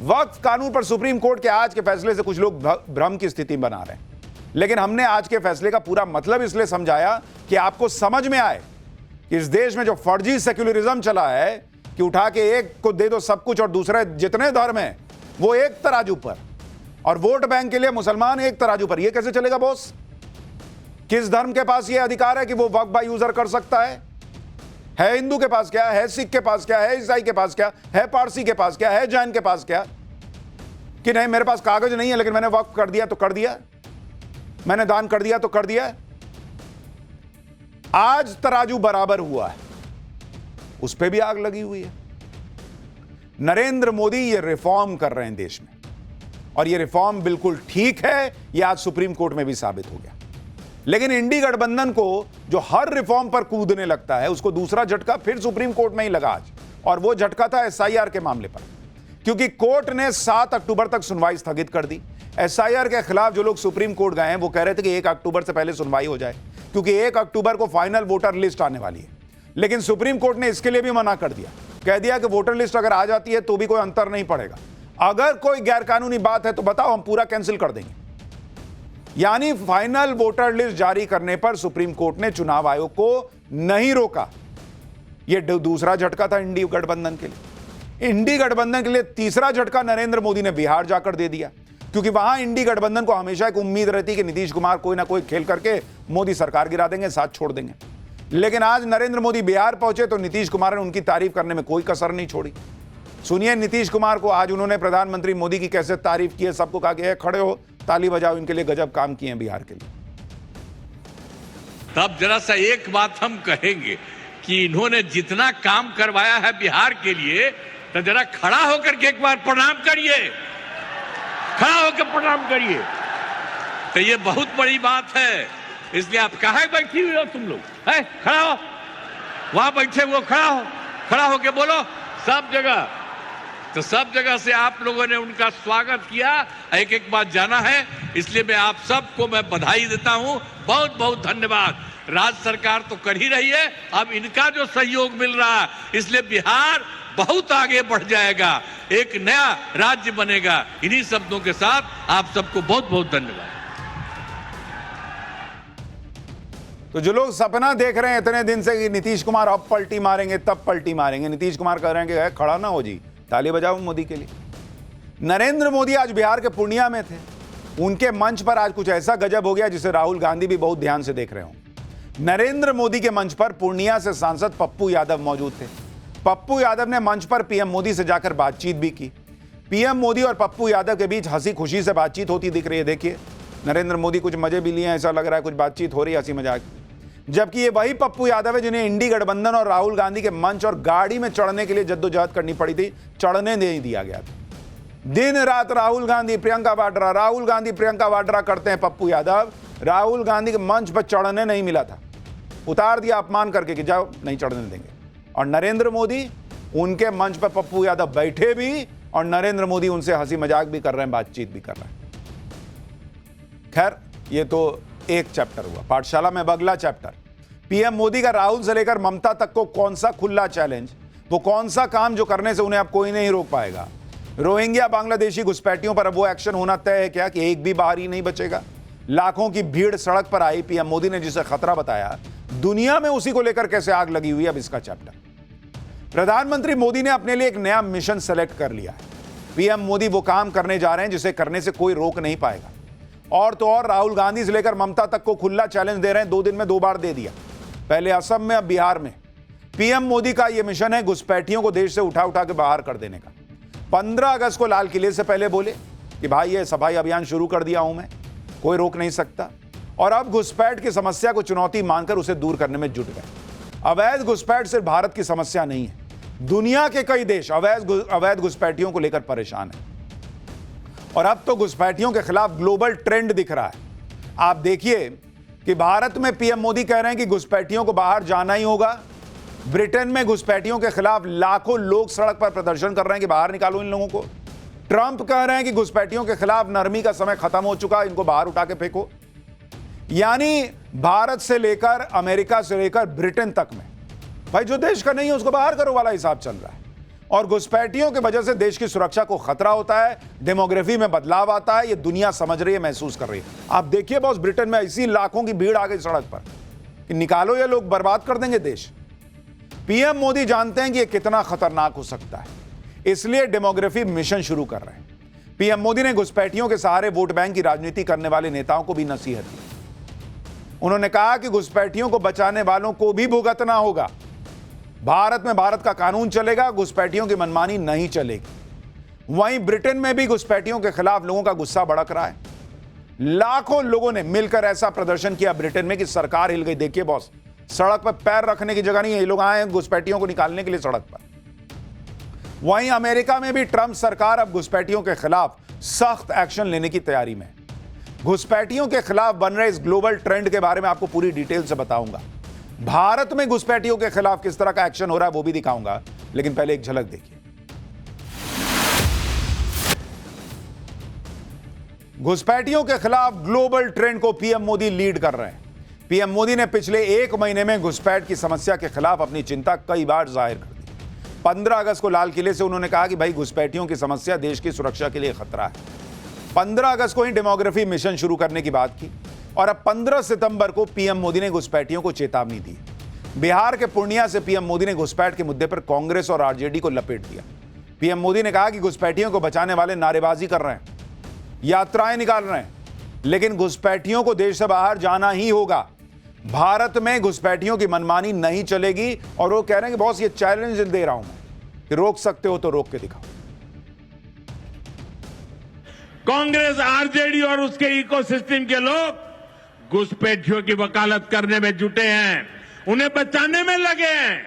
वक्फ कानून पर सुप्रीम कोर्ट के आज के फैसले से कुछ लोग भ्रम की स्थिति बना रहे हैं, लेकिन हमने आज के फैसले का पूरा मतलब इसलिए समझाया कि आपको समझ में आए कि इस देश में जो फर्जी सेक्युलरिज्म चला है कि उठा के एक को दे दो सब कुछ और दूसरे जितने धर्म हैं वो एक तराजू पर, और वोट बैंक के लिए मुसलमान एक तराजू पर, यह कैसे चलेगा बॉस? किस धर्म के पास यह अधिकार है कि वो वक्फ बाय यूजर कर सकता है? हिंदू के पास क्या है, सिख के पास क्या है, ईसाई के पास क्या है, पारसी के पास क्या है, जैन के पास क्या? कि नहीं मेरे पास कागज नहीं है लेकिन मैंने वक्फ कर दिया तो कर दिया, मैंने दान कर दिया तो कर दिया। आज तराजू बराबर हुआ है, उस पे भी आग लगी हुई है। नरेंद्र मोदी ये रिफॉर्म कर रहे हैं देश में, और ये रिफॉर्म बिल्कुल ठीक है, ये आज सुप्रीम कोर्ट में भी साबित हो गया। लेकिन इंडी गठबंधन को जो हर रिफॉर्म पर कूदने लगता है, उसको दूसरा झटका फिर सुप्रीम कोर्ट में ही लगा आज, और वो झटका था एसआईआर के मामले पर, क्योंकि कोर्ट ने 7 अक्टूबर तक सुनवाई स्थगित कर दी। एसआईआर के खिलाफ जो लोग सुप्रीम कोर्ट गए हैं वो कह रहे थे कि 1 अक्टूबर से पहले सुनवाई हो जाए, क्योंकि 1 अक्टूबर को फाइनल वोटर लिस्ट आने वाली है। लेकिन सुप्रीम कोर्ट ने इसके लिए भी मना कर दिया, कह दिया कि वोटर लिस्ट अगर आ जाती है तो भी कोई अंतर नहीं पड़ेगा, अगर कोई गैरकानूनी बात है तो बताओ, हम पूरा कैंसिल कर देंगे। यानी फाइनल वोटर लिस्ट जारी करने पर सुप्रीम कोर्ट ने चुनाव आयोग को नहीं रोका। यह दूसरा झटका था इंडी गठबंधन के लिए। इंडी गठबंधन के लिए तीसरा झटका नरेंद्र मोदी ने बिहार जाकर दे दिया, क्योंकि वहां इंडी गठबंधन को हमेशा एक उम्मीद रहती कि नीतीश कुमार कोई ना कोई खेल करके मोदी सरकार गिरा देंगे, साथ छोड़ देंगे। लेकिन आज नरेंद्र मोदी बिहार पहुंचे तो नीतीश कुमार ने उनकी तारीफ करने में कोई कसर नहीं छोड़ी। सुनिए नीतीश कुमार को आज उन्होंने प्रधानमंत्री मोदी की कैसे तारीफ की है, सबको कहा कि खड़े हो, ताली बजाओ, इनके लिए गजब काम किए हैं बिहार के लिए। तब जरा सा एक बात हम कहेंगे कि इन्होंने जितना काम करवाया है बिहार के लिए, तो जरा खड़ा होकर के एक बार प्रणाम करिए, खड़ा होकर प्रणाम करिए। तो ये बहुत बड़ी बात है, इसलिए आप कहाँ बैठी हुई हो तुम लोग, है खड़ा हो, वहां बैठे हुए खड़ा होके बोलो सब जगह। तो सब जगह से आप लोगों ने उनका स्वागत किया, एक एक बात जाना है, इसलिए मैं आप सबको मैं बधाई देता हूं, बहुत बहुत धन्यवाद। राज्य सरकार तो कर ही रही है, अब इनका जो सहयोग मिल रहा है, इसलिए बिहार बहुत आगे बढ़ जाएगा, एक नया राज्य बनेगा। इन्हीं शब्दों के साथ आप सबको बहुत बहुत धन्यवाद। तो जो लोग सपना देख रहे हैं इतने दिन से कि नीतीश कुमार अब पलटी मारेंगे तब पलटी मारेंगे, नीतीश कुमार कह रहे हैं कि खड़ा ना हो जी, ताली बजाओ मोदी के लिए। नरेंद्र मोदी आज बिहार के पूर्णिया में थे, उनके मंच पर आज कुछ ऐसा गजब हो गया जिसे राहुल गांधी भी बहुत ध्यान से देख रहे हों। नरेंद्र मोदी के मंच पर पूर्णिया से सांसद पप्पू यादव मौजूद थे। पप्पू यादव ने मंच पर पीएम मोदी से जाकर बातचीत भी की। पीएम मोदी और पप्पू यादव के बीच हंसी खुशी से बातचीत होती दिख रही है। देखिए नरेंद्र मोदी कुछ मजे भी लिए, ऐसा लग रहा है कुछ बातचीत हो रही है, हंसी मजाक। जबकि ये वही पप्पू यादव है जिन्हें इंडी गठबंधन और राहुल गांधी के मंच और गाड़ी में चढ़ने के लिए जद्दोजहद करनी पड़ी थी, चढ़ने नहीं दिया गया था। दिन रात राहुल गांधी प्रियंका वाड्रा, राहुल गांधी प्रियंका वाड्रा करते हैं पप्पू यादव, राहुल गांधी के मंच पर चढ़ने नहीं मिला था, उतार दिया अपमान करके कि जाओ नहीं चढ़ने देंगे। और नरेंद्र मोदी उनके मंच पर पप्पू यादव बैठे भी और नरेंद्र मोदी उनसे हंसी मजाक भी कर रहे हैं, बातचीत भी कर रहे हैं। खैर ये तो एक चैप्टर हुआ, पाठशाला में अगला चैप्टर। पीएम मोदी का राहुल से लेकर ममता तक को कौन सा खुला चैलेंज, वो कौन सा काम जो करने से उन्हें अब कोई नहीं रोक पाएगा। रोहिंग्या बांग्लादेशी घुसपैठियों पर अब वो एक्शन होना तय है क्या कि एक भी बाहरी नहीं बचेगा। लाखों की भीड़ सड़क पर आई, पीएम मोदी ने जिसे खतरा बताया, दुनिया में उसी को लेकर कैसे आग लगी हुई है, अब इसका चैप्टर। प्रधानमंत्री मोदी ने अपने लिए एक नया मिशन सेलेक्ट कर लिया है। पीएम मोदी वो काम करने जा रहे हैं जिसे करने से कोई रोक नहीं पाएगा। और तो और राहुल गांधी से लेकर ममता तक को खुला चैलेंज दे रहे हैं, 2 दिन में 2 बार दे दिया, पहले असम में अब बिहार में। पीएम मोदी का यह मिशन है घुसपैठियों को देश से उठा उठा के बाहर कर देने का। 15 अगस्त को लाल किले से पहले बोले कि भाई ये सफाई अभियान शुरू कर दिया हूं मैं, कोई रोक नहीं सकता। और अब घुसपैठ की समस्या को चुनौती मानकर उसे दूर करने में जुट गए। अवैध घुसपैठ सिर्फ भारत की समस्या नहीं है, दुनिया के कई देश अवैध घुसपैठियों को लेकर परेशान है। और अब तो घुसपैठियों के खिलाफ ग्लोबल ट्रेंड दिख रहा है। आप देखिए कि भारत में पीएम मोदी कह रहे हैं कि घुसपैठियों को बाहर जाना ही होगा। ब्रिटेन में घुसपैठियों के खिलाफ लाखों लोग सड़क पर प्रदर्शन कर रहे हैं कि बाहर निकालो इन लोगों को। ट्रंप कह रहे हैं कि घुसपैठियों के खिलाफ नरमी का समय खत्म हो चुका, इनको बाहर उठा के फेंको। यानी भारत से लेकर अमेरिका से लेकर ब्रिटेन तक में भाई जो देश का नहीं है उसको बाहर करो वाला हिसाब चल रहा है। और घुसपैठियों की वजह से देश की सुरक्षा को खतरा होता है, डेमोग्राफी में बदलाव आता है, ये दुनिया समझ रही है, महसूस कर रही है। आप देखिए बॉस, ब्रिटेन में ऐसी लाखों की भीड़ आ गई सड़क पर कि निकालो ये लोग बर्बाद कर देंगे देश। पीएम मोदी जानते हैं कि ये कितना खतरनाक हो सकता है, इसलिए डेमोग्राफी मिशन शुरू कर रहे हैं। पीएम मोदी ने घुसपैठियों के सहारे वोट बैंक की राजनीति करने वाले नेताओं को भी नसीहत दी। उन्होंने कहा कि घुसपैठियों को बचाने वालों को भी भुगतना होगा। भारत में भारत का कानून चलेगा, घुसपैठियों की मनमानी नहीं चलेगी। वहीं ब्रिटेन में भी घुसपैठियों के खिलाफ लोगों का गुस्सा भड़क रहा है। लाखों लोगों ने मिलकर ऐसा प्रदर्शन किया ब्रिटेन में कि सरकार हिल गई। देखिए बॉस, सड़क पर पैर रखने की जगह नहीं है, ये लोग आए हैं घुसपैठियों को निकालने के लिए सड़क पर। वहीं अमेरिका में भी ट्रंप सरकार अब घुसपैठियों के खिलाफ सख्त एक्शन लेने की तैयारी में। घुसपैठियों के खिलाफ बन रहे इस ग्लोबल ट्रेंड के बारे में आपको पूरी डिटेल से बताऊंगा। भारत में घुसपैठियों के खिलाफ किस तरह का एक्शन हो रहा है वो भी दिखाऊंगा, लेकिन पहले एक झलक देखिए। घुसपैठियों के खिलाफ ग्लोबल ट्रेंड को पीएम मोदी लीड कर रहे हैं। पीएम मोदी ने पिछले 1 महीने में घुसपैठ की समस्या के खिलाफ अपनी चिंता कई बार जाहिर कर दी। 15 अगस्त को लाल किले से उन्होंने कहा कि भाई घुसपैठियों की समस्या देश की सुरक्षा के लिए खतरा है। 15 अगस्त को ही डेमोग्राफी मिशन शुरू करने की बात की और अब 15 सितंबर को पीएम मोदी ने घुसपैठियों को चेतावनी दी। बिहार के पूर्णिया से पीएम मोदी ने घुसपैठ के मुद्दे पर कांग्रेस और आरजेडी को लपेट दिया। पीएम मोदी ने कहा कि घुसपैठियों को बचाने वाले नारेबाजी कर रहे हैं, यात्राएं निकाल रहे हैं, लेकिन घुसपैठियों को देश से बाहर जाना ही होगा। भारत में घुसपैठियों की मनमानी नहीं चलेगी और वो कह रहे हैं कि बॉस ये चैलेंज दे रहा हूं मैं कि रोक सकते हो तो रोक के दिखाओ। कांग्रेस, आरजेडी और उसके इकोसिस्टम के लोग घुसपैठियों की वकालत करने में जुटे हैं, उन्हें बचाने में लगे हैं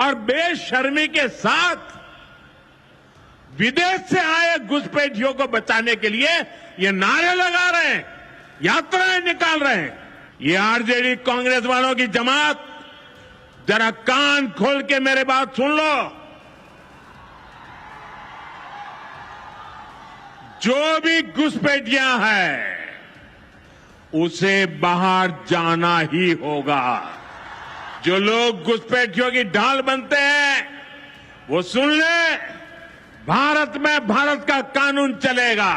और बेशर्मी के साथ विदेश से आए घुसपैठियों को बचाने के लिए ये नारे लगा रहे हैं, यात्राएं निकाल रहे हैं। ये आरजेडी कांग्रेस वालों की जमात, जरा कान खोल के मेरे बात सुन लो। जो भी घुसपैठियां हैं उसे बाहर जाना ही होगा। जो लोग घुसपैठियों की ढाल बनते हैं वो सुन ले, भारत में भारत का कानून चलेगा,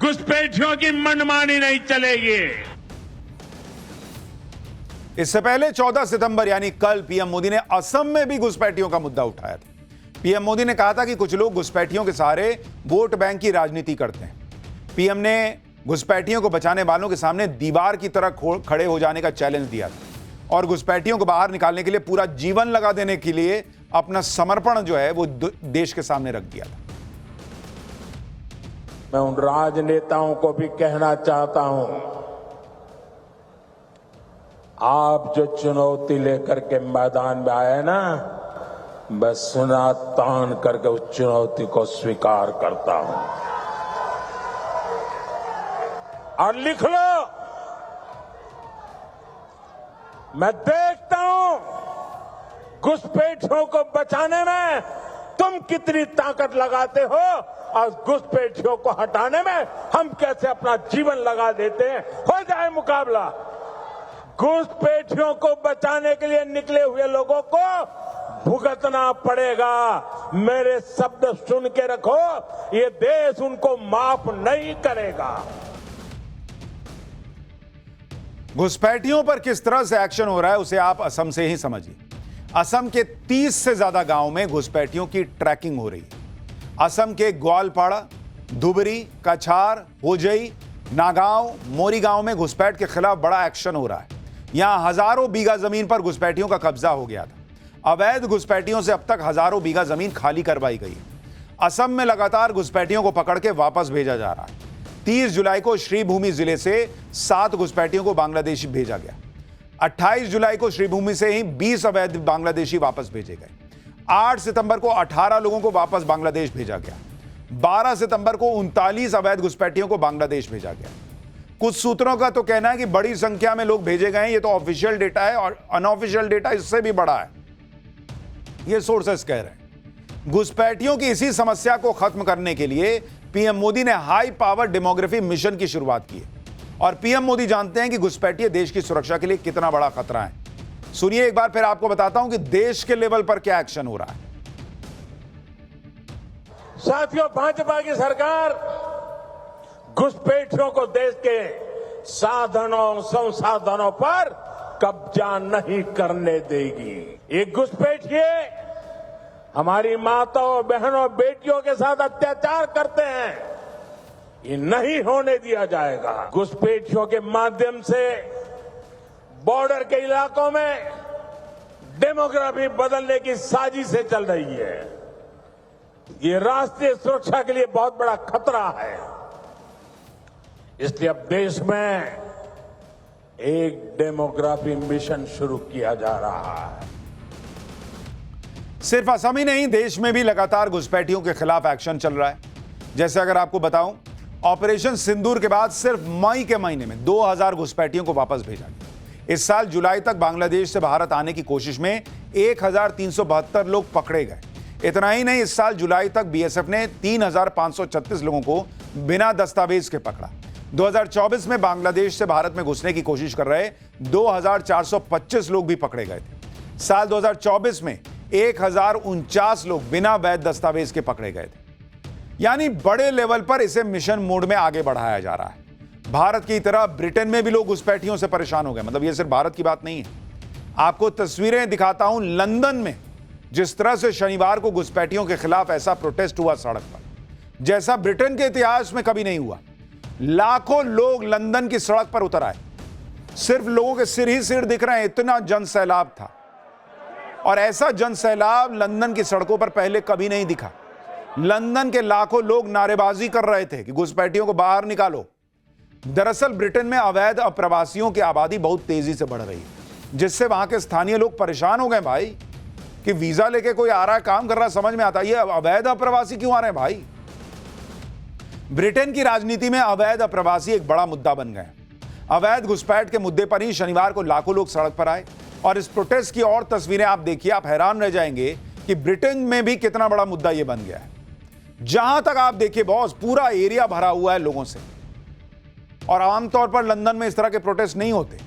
घुसपैठियों की मनमानी नहीं चलेगी। इससे पहले 14 सितंबर यानी कल पीएम मोदी ने असम में भी घुसपैठियों का मुद्दा उठाया था। पीएम मोदी ने कहा था कि कुछ लोग घुसपैठियों के सहारे वोट बैंक की राजनीति करते हैं। पीएम ने घुसपैठियों को बचाने वालों के सामने दीवार की तरह खड़े हो जाने का चैलेंज दिया था और घुसपैठियों को बाहर निकालने के लिए पूरा जीवन लगा देने के लिए अपना समर्पण जो है वो देश के सामने रख दिया था। मैं उन राजनेताओं को भी कहना चाहता हूं, आप जो चुनौती लेकर के मैदान में आए ना, मैं सुना तान करके उस चुनौती को स्वीकार करता हूं। और लिख लो, मैं देखता हूं घुसपैठियों को बचाने में तुम कितनी ताकत लगाते हो और घुसपैठियों को हटाने में हम कैसे अपना जीवन लगा देते हैं। हो जाए मुकाबला। घुसपैठियों को बचाने के लिए निकले हुए लोगों को भुगतना पड़ेगा। मेरे शब्द सुन के रखो, ये देश उनको माफ नहीं करेगा। घुसपैठियों पर किस तरह से एक्शन हो रहा है उसे आप असम से ही समझिए। असम के 30 से ज्यादा गांव में घुसपैठियों की ट्रैकिंग हो रही है। असम के ग्वालपाड़ा, धुबरी, कछार, होजई, नागांव, मोरीगांव में घुसपैठ के खिलाफ बड़ा एक्शन हो रहा है। यहां हजारों बीघा जमीन पर घुसपैठियों का कब्जा हो गया था। अवैध घुसपैठियों से अब तक हजारों बीघा जमीन खाली करवाई गई है। असम में लगातार घुसपैठियों को पकड़ के वापस भेजा जा रहा है। 30 जुलाई को श्रीभूमि जिले से 7 घुसपैठियों को बांग्लादेश भेजा गया। 28 जुलाई को श्रीभूमि से ही 20 अवैध बांग्लादेशी वापस भेजे गए। 8 सितंबर को 18 लोगों को वापस बांग्लादेश भेजा गया। 12 सितंबर को 39 अवैध घुसपैठियों को बांग्लादेश भेजा गया। कुछ सूत्रों का तो कहना है कि बड़ी संख्या में लोग भेजे गए हैं। ये तो ऑफिशियल डेटा है और अनऑफिशियल डेटा इससे भी बड़ा है, ये सोर्सेस कह रहे हैं। घुसपैठियों की इसी समस्या को खत्म करने के लिए पीएम मोदी ने हाई पावर डेमोग्राफी मिशन की शुरुआत की है और पीएम मोदी जानते हैं कि घुसपैठिए देश की सुरक्षा के लिए कितना बड़ा खतरा है। सुनिए एक बार फिर आपको बताता हूं कि देश के लेवल पर क्या एक्शन हो रहा है। साथियों, भाजपा की सरकार घुसपैठियों को देश के साधनों संसाधनों पर कब्जा नहीं करने देगी। एक घुसपैठिए हमारी माताओं, बहनों, बेटियों के साथ अत्याचार करते हैं, ये नहीं होने दिया जाएगा। घुसपैठियों के माध्यम से बॉर्डर के इलाकों में डेमोग्राफी बदलने की साजिशें चल रही है। ये राष्ट्रीय सुरक्षा के लिए बहुत बड़ा खतरा है। इसलिए अब देश में एक डेमोग्राफी मिशन शुरू किया जा रहा है। सिर्फ असम ही नहीं, देश में भी लगातार घुसपैठियों के खिलाफ एक्शन चल रहा है। जैसे अगर आपको बताऊं, ऑपरेशन सिंदूर के बाद सिर्फ मई के महीने में 2000 घुसपैठियों को वापस भेजा गया। इस साल जुलाई तक बांग्लादेश से भारत आने की कोशिश में 1372 लोग पकड़े गए। इतना ही नहीं, इस साल जुलाई तक बीएसएफ ने 3536 लोगों को बिना दस्तावेज के पकड़ा। 2024 में बांग्लादेश से भारत में घुसने की कोशिश कर रहे 2425 लोग भी पकड़े गए थे। साल 2024 में 1049 लोग बिना वैध दस्तावेज के पकड़े गए थे। यानी बड़े लेवल पर इसे मिशन मोड में आगे बढ़ाया जा रहा है। भारत की तरह ब्रिटेन में भी लोग घुसपैठियों से परेशान हो गए। मतलब ये सिर्फ भारत की बात नहीं है। आपको तस्वीरें दिखाता हूं लंदन में, जिस तरह से शनिवार को घुसपैठियों के खिलाफ ऐसा प्रोटेस्ट हुआ सड़क पर, जैसा ब्रिटेन के इतिहास में कभी नहीं हुआ। लाखों लोग लंदन की सड़क पर उतर आए। सिर्फ लोगों के सिर ही सिर दिख रहे हैं, इतना जन सैलाब था। और ऐसा जन सैलाब लंदन की सड़कों पर पहले कभी नहीं दिखा। लंदन के लाखों लोग नारेबाजी कर रहे थे कि घुसपैठियों को बाहर निकालो। दरअसल ब्रिटेन में अवैध अप्रवासियों की आबादी बहुत तेजी से बढ़ रही है, जिससे वहां के स्थानीय लोग परेशान हो गए भाई कि वीजा लेके कोई आ रहा है, काम कर रहा है, समझ में आता है ये अवैध अप्रवासी क्यों आ रहे हैं भाई। ब्रिटेन की राजनीति में अवैध अप्रवासी एक बड़ा मुद्दा बन गए। अवैध घुसपैठ के मुद्दे पर ही शनिवार को लाखों लोग सड़क पर आए। और इस प्रोटेस्ट की और तस्वीरें आप देखिए, आप हैरान रह जाएंगे कि ब्रिटेन में भी कितना बड़ा मुद्दा यह बन गया है। जहां तक आप देखिए बॉस, पूरा एरिया भरा हुआ है लोगों से। और आमतौर पर लंदन में इस तरह के प्रोटेस्ट नहीं होते।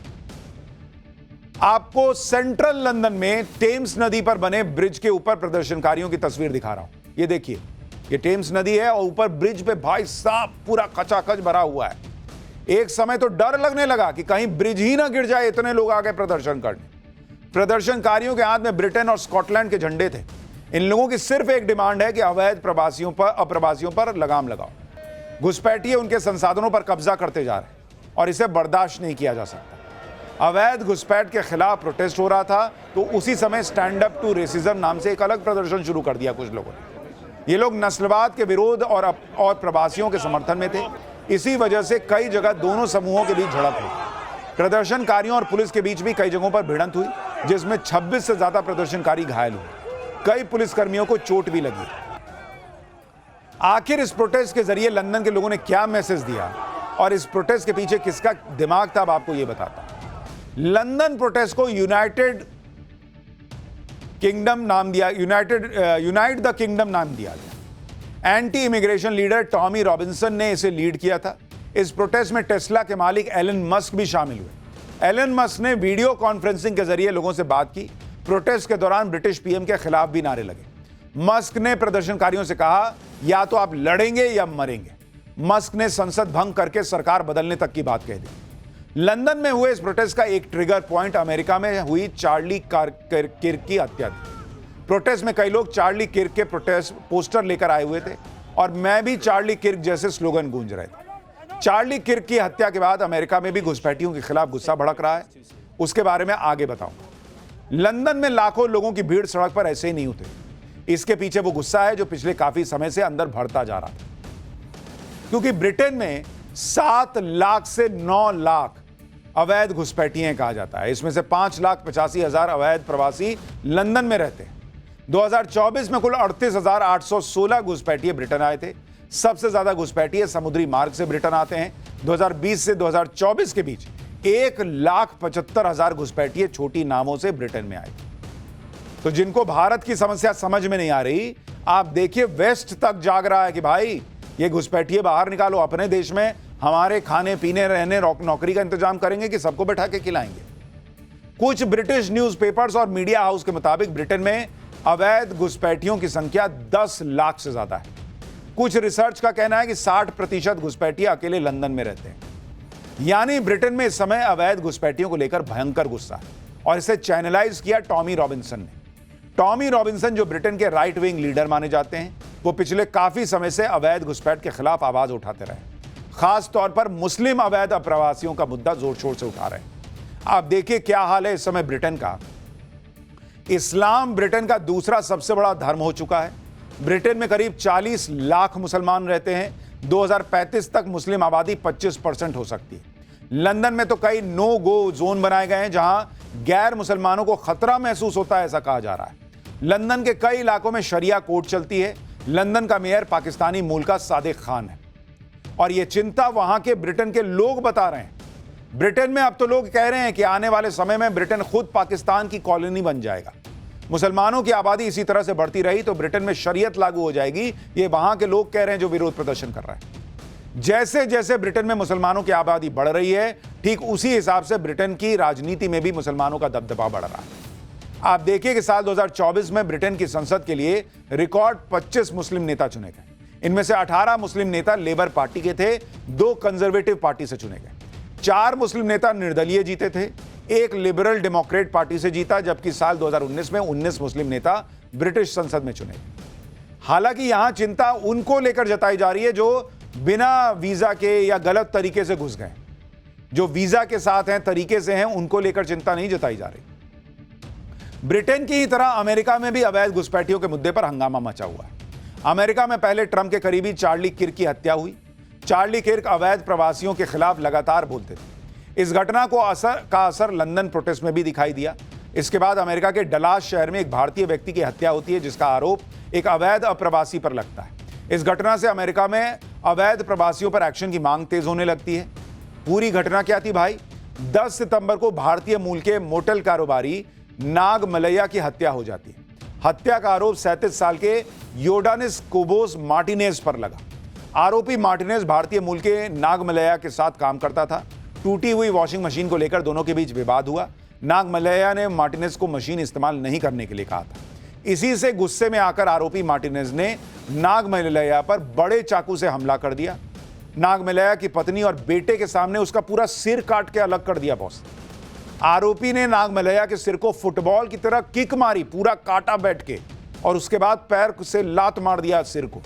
आपको सेंट्रल लंदन में टेम्स नदी पर बने ब्रिज के ऊपर प्रदर्शनकारियों की तस्वीर दिखा रहा हूं। ये देखिए, ये टेम्स नदी है और ऊपर ब्रिज पे भाई साहब पूरा कचाकच भरा हुआ है। एक समय तो डर लगने लगा कि कहीं ब्रिज ही ना गिर जाए, इतने लोग आ गए प्रदर्शन करने। प्रदर्शनकारियों के हाथ में ब्रिटेन और स्कॉटलैंड के झंडे थे। इन लोगों की सिर्फ एक डिमांड है कि अवैध अप्रवासियों पर लगाम लगाओ। घुसपैठिए उनके संसाधनों पर कब्जा करते जा रहे हैं और इसे बर्दाश्त नहीं किया जा सकता। अवैध घुसपैठ के खिलाफ प्रोटेस्ट हो रहा था, तो उसी समय स्टैंड अप टू रेसिज्म नाम से एक अलग प्रदर्शन शुरू कर दिया कुछ लोगों ने। ये लोग नस्लवाद के विरोध और प्रवासियों के समर्थन में थे। इसी वजह से कई जगह दोनों समूहों के बीच झड़प हुई। प्रदर्शनकारियों और पुलिस के बीच भी कई जगहों पर भिड़ंत हुई, जिसमें 26 से ज्यादा प्रदर्शनकारी घायल हुए। कई पुलिसकर्मियों को चोट भी लगी। आखिर इस प्रोटेस्ट के जरिए लंदन के लोगों ने क्या मैसेज दिया और इस प्रोटेस्ट के पीछे किसका दिमाग था, अब आपको यह बताता हूं। लंदन प्रोटेस्ट को यूनाइट द किंगडम नाम दिया गया। Anti immigration leader Tommy Robinson ने इसे लीड किया था। इस प्रोटेस्ट में टेस्ला के मालिक एलन मस्क भी शामिल हुए। एलन मस्क ने वीडियो कॉन्फ्रेंसिंग के जरिए लोगों से बात की। प्रोटेस्ट के दौरान ब्रिटिश पीएम के खिलाफ भी नारे लगे। मस्क ने प्रदर्शनकारियों से कहा, या तो आप लड़ेंगे या मरेंगे। मस्क ने संसद भंग करके सरकार बदलने तक की बात कह दी। लंदन में हुए इस प्रोटेस्ट का एक ट्रिगर पॉइंट अमेरिका में हुई चार्ली किर्क की हत्या थी। प्रोटेस्ट में कई लोग चार्ली किर्क के प्रोटेस्ट पोस्टर लेकर आए हुए थे और मैं भी चार्ली किर्क जैसे स्लोगन गूंज रहे थे। चार्ली किर्क की हत्या के बाद अमेरिका में भी घुसपैठियों के खिलाफ गुस्सा भड़क रहा है। उसके बारे में आगे बताऊंगा। लंदन में लाखों लोगों की भीड़ सड़क पर ऐसे ही नहीं उतरी। इसके पीछे वो गुस्सा है जो पिछले काफी समय से अंदर बढ़ता जा रहा था, क्योंकि ब्रिटेन में 7 लाख से 9 लाख अवैध घुसपैठिए कहा जाता है। इसमें से 5,85,000 अवैध प्रवासी लंदन में रहते हैं। 2024 में कुल 38,816 घुसपैठिए ब्रिटेन आए थे। सबसे ज्यादा घुसपैठिए समुद्री मार्ग से ब्रिटेन आते हैं। 2020 से 2024 के बीच 1,75,000 घुसपैठिए छोटी नावों से ब्रिटेन में आए। तो जिनको भारत की समस्या समझ में नहीं आ रही, आप देखिए वेस्ट तक जाग रहा है कि भाई ये घुसपैठिए बाहर निकालो। अपने देश में हमारे खाने पीने रहने नौकरी का इंतजाम करेंगे कि सबको बैठा के खिलाएंगे। कुछ ब्रिटिश न्यूज़पेपर्स और मीडिया हाउस के मुताबिक ब्रिटेन में अवैध घुसपैठियों की संख्या 10 लाख से ज्यादा है। कुछ रिसर्च का कहना है कि 60% घुसपैठिए अकेले लंदन में रहते हैं। यानी ब्रिटेन में इस समय अवैध घुसपैठियों को लेकर भयंकर गुस्सा है और इसे चैनलाइज किया टॉमी रॉबिन्सन ने। टॉमी रॉबिन्सन, जो ब्रिटेन के राइट विंग लीडर माने जाते हैं, वो पिछले काफी समय से अवैध घुसपैठ के खिलाफ आवाज उठाते रहे। खास तौर पर मुस्लिम अवैध अप्रवासियों का मुद्दा जोर शोर से उठा रहे हैं। आप देखिए क्या हाल है इस समय ब्रिटेन का। इस्लाम ब्रिटेन का दूसरा सबसे बड़ा धर्म हो चुका है। ब्रिटेन में करीब 40 लाख मुसलमान रहते हैं। 2035 तक मुस्लिम आबादी 25% हो सकती है। लंदन में तो कई नो गो जोन बनाए गए हैं जहां गैर मुसलमानों को खतरा महसूस होता है, ऐसा कहा जा रहा है। लंदन के कई इलाकों में शरिया कोर्ट चलती है। लंदन का मेयर पाकिस्तानी मूल का सादिक खान है और यह चिंता वहां के ब्रिटेन के लोग बता रहे हैं। ब्रिटेन में अब तो लोग कह रहे हैं कि आने वाले समय में ब्रिटेन खुद पाकिस्तान की कॉलोनी बन जाएगा। मुसलमानों की आबादी इसी तरह से बढ़ती रही तो ब्रिटेन में शरीयत लागू हो जाएगी, ये वहां के लोग कह रहे हैं जो विरोध प्रदर्शन कर रहे हैं। जैसे जैसे ब्रिटेन में मुसलमानों की आबादी बढ़ रही है, ठीक उसी हिसाब से ब्रिटेन की राजनीति में भी मुसलमानों का दबदबा बढ़ रहा है। आप देखिए कि साल 2024 में ब्रिटेन की संसद के लिए रिकॉर्ड 25 मुस्लिम नेता चुने गए। इनमें से 18 मुस्लिम नेता लेबर पार्टी के थे, 2 कंजर्वेटिव पार्टी से चुने गए। 4 मुस्लिम नेता निर्दलीय जीते थे, 1 लिबरल डेमोक्रेट पार्टी से जीता, जबकि साल 2019 में 19 मुस्लिम नेता ब्रिटिश संसद में चुने गए। हालांकि यहां चिंता उनको लेकर जताई जा रही है जो बिना वीजा के या गलत तरीके से घुस गए। जो वीजा के साथ हैं, तरीके से हैं, उनको लेकर चिंता नहीं जताई जा रही। ब्रिटेन की ही तरह अमेरिका में भी अवैध घुसपैठियों के मुद्दे पर हंगामा मचा हुआ है। अमेरिका में पहले ट्रंप के करीबी चार्ली किर्क की हत्या हुई। चार्ली किर्क अवैध प्रवासियों के खिलाफ लगातार बोलते थे। इस घटना को असर लंदन प्रोटेस्ट में भी दिखाई दिया। इसके बाद अमेरिका के डलास शहर में एक भारतीय व्यक्ति की हत्या होती है, जिसका आरोप एक अवैध अप्रवासी पर लगता है। इस घटना से अमेरिका में अवैध प्रवासियों पर एक्शन की मांग तेज होने लगती है। पूरी घटना क्या थी भाई? 10 सितंबर को भारतीय मूल के मोटल कारोबारी नाग मलैया की हत्या हो जाती है। हत्या का आरोप 37 साल के योडानिस कोबोस मार्टिनेज पर लगा। आरोपी मार्टिनेज भारतीय मूल के नाग मलैया के साथ काम करता था। टूटी हुई वॉशिंग मशीन को लेकर दोनों के बीच विवाद हुआ। नाग मलैया ने मार्टिनेज को मशीन इस्तेमाल नहीं करने के लिए कहा था। इसी से गुस्से में आकर आरोपी मार्टिनेज ने नाग मलैया पर बड़े चाकू से हमला कर दिया। नाग मलैया की पत्नी और बेटे के सामने उसका पूरा सिर काट के अलग कर दिया बॉस। आरोपी ने नाग मलैया के सिर को फुटबॉल की तरह किक मारी, पूरा काटा बैठ के, और उसके बाद पैर से लात मार दिया सिर को।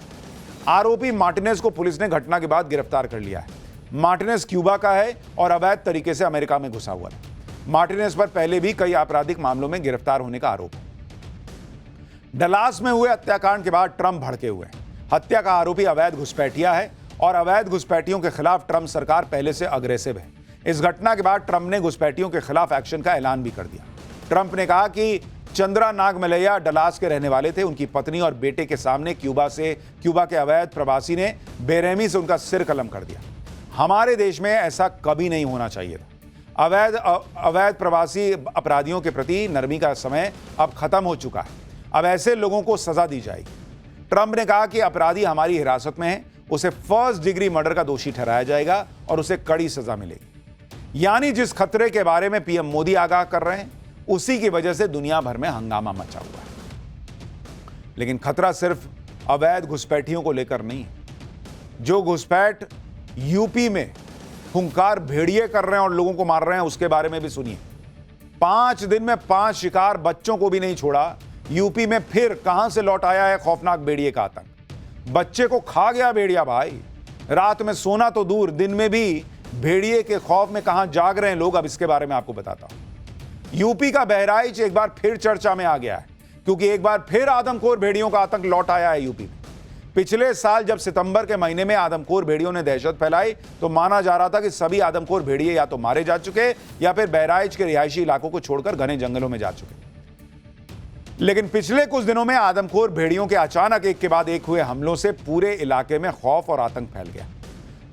आरोपी मार्टिनेज को पुलिस ने घटना के बाद गिरफ्तार कर लिया है। मार्टिनेज क्यूबा का है और अवैध तरीके से अमेरिका में घुसा हुआ है। मार्टिनेज पर पहले भी कई आपराधिक मामलों में गिरफ्तार होने का आरोप है। डलास में हुए हत्याकांड के बाद ट्रंप भड़के हुए हैं। हत्या का आरोपी अवैध घुसपैठिया है और अवैध घुसपैठियों के खिलाफ ट्रंप सरकार पहले से अग्रेसिव है। इस घटना के बाद ट्रंप ने घुसपैठियों के खिलाफ एक्शन का ऐलान भी कर दिया। ट्रंप ने कहा कि चंद्रा नाग मलैया डलास के रहने वाले थे। उनकी पत्नी और बेटे के सामने क्यूबा के अवैध प्रवासी ने बेरहमी से उनका सिर कलम कर दिया। हमारे देश में ऐसा कभी नहीं होना चाहिए था। अवैध प्रवासी अपराधियों के प्रति नरमी का समय अब खत्म हो चुका है। अब ऐसे लोगों को सजा दी जाएगी। ट्रंप ने कहा कि अपराधी हमारी हिरासत में है, उसे फर्स्ट डिग्री मर्डर का दोषी ठहराया जाएगा और उसे कड़ी सजा मिलेगी। यानी जिस खतरे के बारे में पीएम मोदी आगाह कर रहे हैं, उसी की वजह से दुनिया भर में हंगामा मचा हुआ है। लेकिन खतरा सिर्फ अवैध घुसपैठियों को लेकर नहीं है। जो घुसपैठ यूपी में हुंकार भेड़िए कर रहे हैं और लोगों को मार रहे हैं, उसके बारे में भी सुनिए। 5 दिन में 5 शिकार, बच्चों को भी नहीं छोड़ा। यूपी में फिर कहां से लौट आया है खौफनाक भेड़िए का आतंक। बच्चे को खा गया भेड़िया भाई। रात में सोना तो दूर, दिन में भी भेड़िए के खौफ में कहां जाग रहे हैं लोग, अब इसके बारे में आपको बताता हूं। यूपी का बहराइच एक बार फिर चर्चा में आ गया है, क्योंकि एक बार फिर आदमखोर भेड़ियों का आतंक लौट आया है यूपी में। पिछले साल जब सितंबर के महीने में आदमखोर भेड़ियों ने दहशत फैलाई, तो माना जा रहा था कि सभी आदमखोर भेड़िए या तो मारे जा चुके या फिर बहराइच के रिहायशी इलाकों को छोड़कर घने जंगलों में जा चुके। लेकिन पिछले कुछ दिनों में आदमखोर भेड़ियों के अचानक एक के बाद एक हुए हमलों से पूरे इलाके में खौफ और आतंक फैल गया।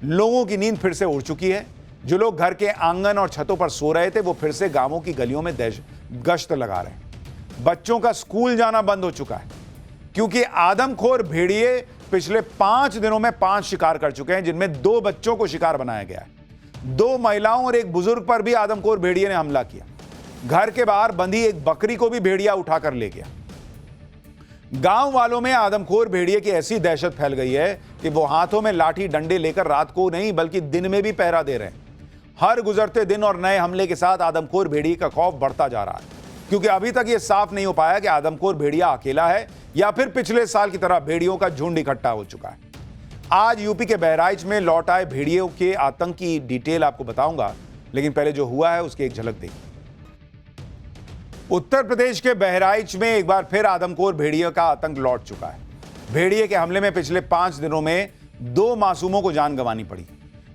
लोगों की नींद फिर से उड़ चुकी है। जो लोग घर के आंगन और छतों पर सो रहे थे, वो फिर से गांवों की गलियों में गश्त लगा रहे हैं। बच्चों का स्कूल जाना बंद हो चुका है, क्योंकि आदमखोर भेड़िए पिछले 5 दिनों में 5 शिकार कर चुके हैं, जिनमें 2 बच्चों को शिकार बनाया गया है। 2 महिलाओं और एक बुजुर्ग पर भी आदमखोर भेड़िए ने हमला किया। घर के बाहर बंधी एक बकरी को भी भेड़िया उठाकर ले गया। गांव वालों में आदमखोर भेड़िए की ऐसी दहशत फैल गई है कि वो हाथों में लाठी डंडे लेकर रात को नहीं बल्कि दिन में भी पहरा दे रहे हैं। हर गुजरते दिन और नए हमले के साथ आदमखोर भेड़िए का खौफ बढ़ता जा रहा है, क्योंकि अभी तक ये साफ नहीं हो पाया कि आदमखोर भेड़िया अकेला है या फिर पिछले साल की तरह भेड़ियों का झुंड इकट्ठा हो चुका है। आज यूपी के बहराइच में लौट आए भेड़ियों के आतंक की डिटेल आपको बताऊंगा, लेकिन पहले जो हुआ है उसकी एक झलक देखिए। उत्तर प्रदेश के बहराइच में एक बार फिर आदमखोर भेड़िए का आतंक लौट चुका है। भेड़िए के हमले में पिछले 5 दिनों में 2 मासूमों को जान गंवानी पड़ी।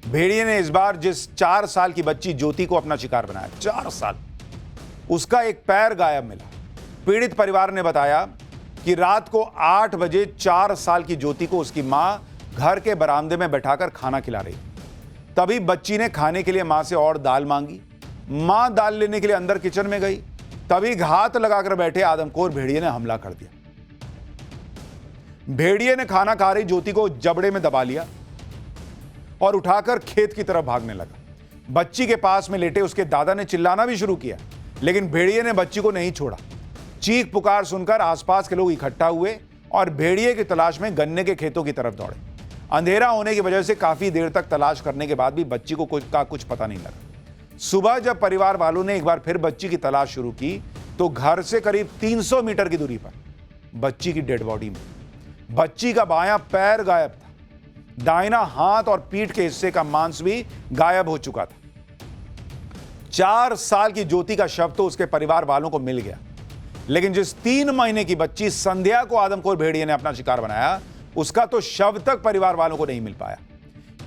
भेड़िए ने इस बार जिस 4 साल की बच्ची ज्योति को अपना शिकार बनाया, 4 साल, उसका एक पैर गायब मिला। पीड़ित परिवार ने बताया कि रात को 8 बजे 4 साल की ज्योति को उसकी मां घर के बरामदे में बैठाकर खाना खिला रही। तभी बच्ची ने खाने के लिए मां से और दाल मांगी। मां दाल लेने के लिए अंदर किचन में गई, तभी घात लगाकर बैठे आदमखोर भेड़िए ने हमला कर दिया। भेड़िए ने खाना खा रही ज्योति को जबड़े में दबा लिया और उठाकर खेत की तरफ भागने लगा। बच्ची के पास में लेटे उसके दादा ने चिल्लाना भी शुरू किया, लेकिन भेड़िए ने बच्ची को नहीं छोड़ा। चीख पुकार सुनकर आसपास के लोग इकट्ठा हुए और भेड़िए की तलाश में गन्ने के खेतों की तरफ दौड़े। अंधेरा होने की वजह से काफी देर तक तलाश करने के बाद भी बच्ची को कुछ पता नहीं लगा। सुबह जब परिवार वालों ने एक बार फिर बच्ची की तलाश शुरू की तो घर से करीब 300 मीटर की दूरी पर बच्ची की डेड बॉडी में बच्ची का बायां पैर गायब था, दाहिना हाथ और पीठ के हिस्से का मांस भी गायब हो चुका था। 4 साल की ज्योति का शव तो उसके परिवार वालों को मिल गया, लेकिन जिस 3 महीने की बच्ची संध्या को आदमखोर भेड़िए ने अपना शिकार बनाया, उसका तो शव तक परिवार वालों को नहीं मिल पाया।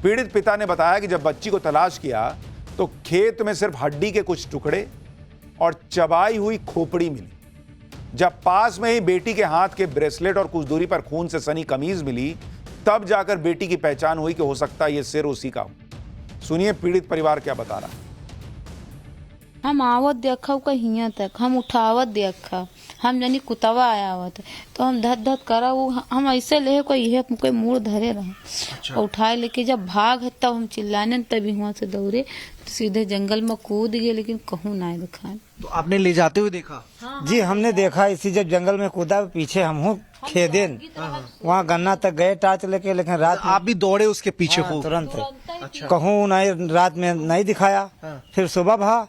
पीड़ित पिता ने बताया कि जब बच्ची को तलाश किया तो खेत में सिर्फ हड्डी के कुछ टुकड़े और चबाई हुई खोपड़ी मिली। जब पास में ही बेटी के हाथ के ब्रेसलेट और कुछ दूरी पर खून से सनी कमीज मिली, तब जाकर बेटी की पहचान हुई कि हो सकता है यह सिर उसी का हो। सुनिए पीड़ित परिवार क्या बता रहा है। हम आवत देखा हियाँ तक, हम उठावत देखा, हम जानी कुतवा आया हुआ था तो हम धत धत करा, वो हम ऐसे ले कोई मुड़ धरे रहे। अच्छा। उठाए लेके जब भाग है तब हम चिल्लाने, तभी वहाँ से दौड़े सीधे जंगल में कूद गए, लेकिन कहूँ ना दिखा। तो आपने ले जाते हुए देखा? हाँ, जी हमने देखा, इसी जब जंगल में कूदा पीछे हम हूँ खेदेन, वहाँ गन्ना तक गए टार्च लेके, लेकिन रात आप भी दौड़े उसके पीछे? हाँ, तुरंत। अच्छा। कहूँ नहीं, रात में नहीं दिखाया। फिर सुबह भा,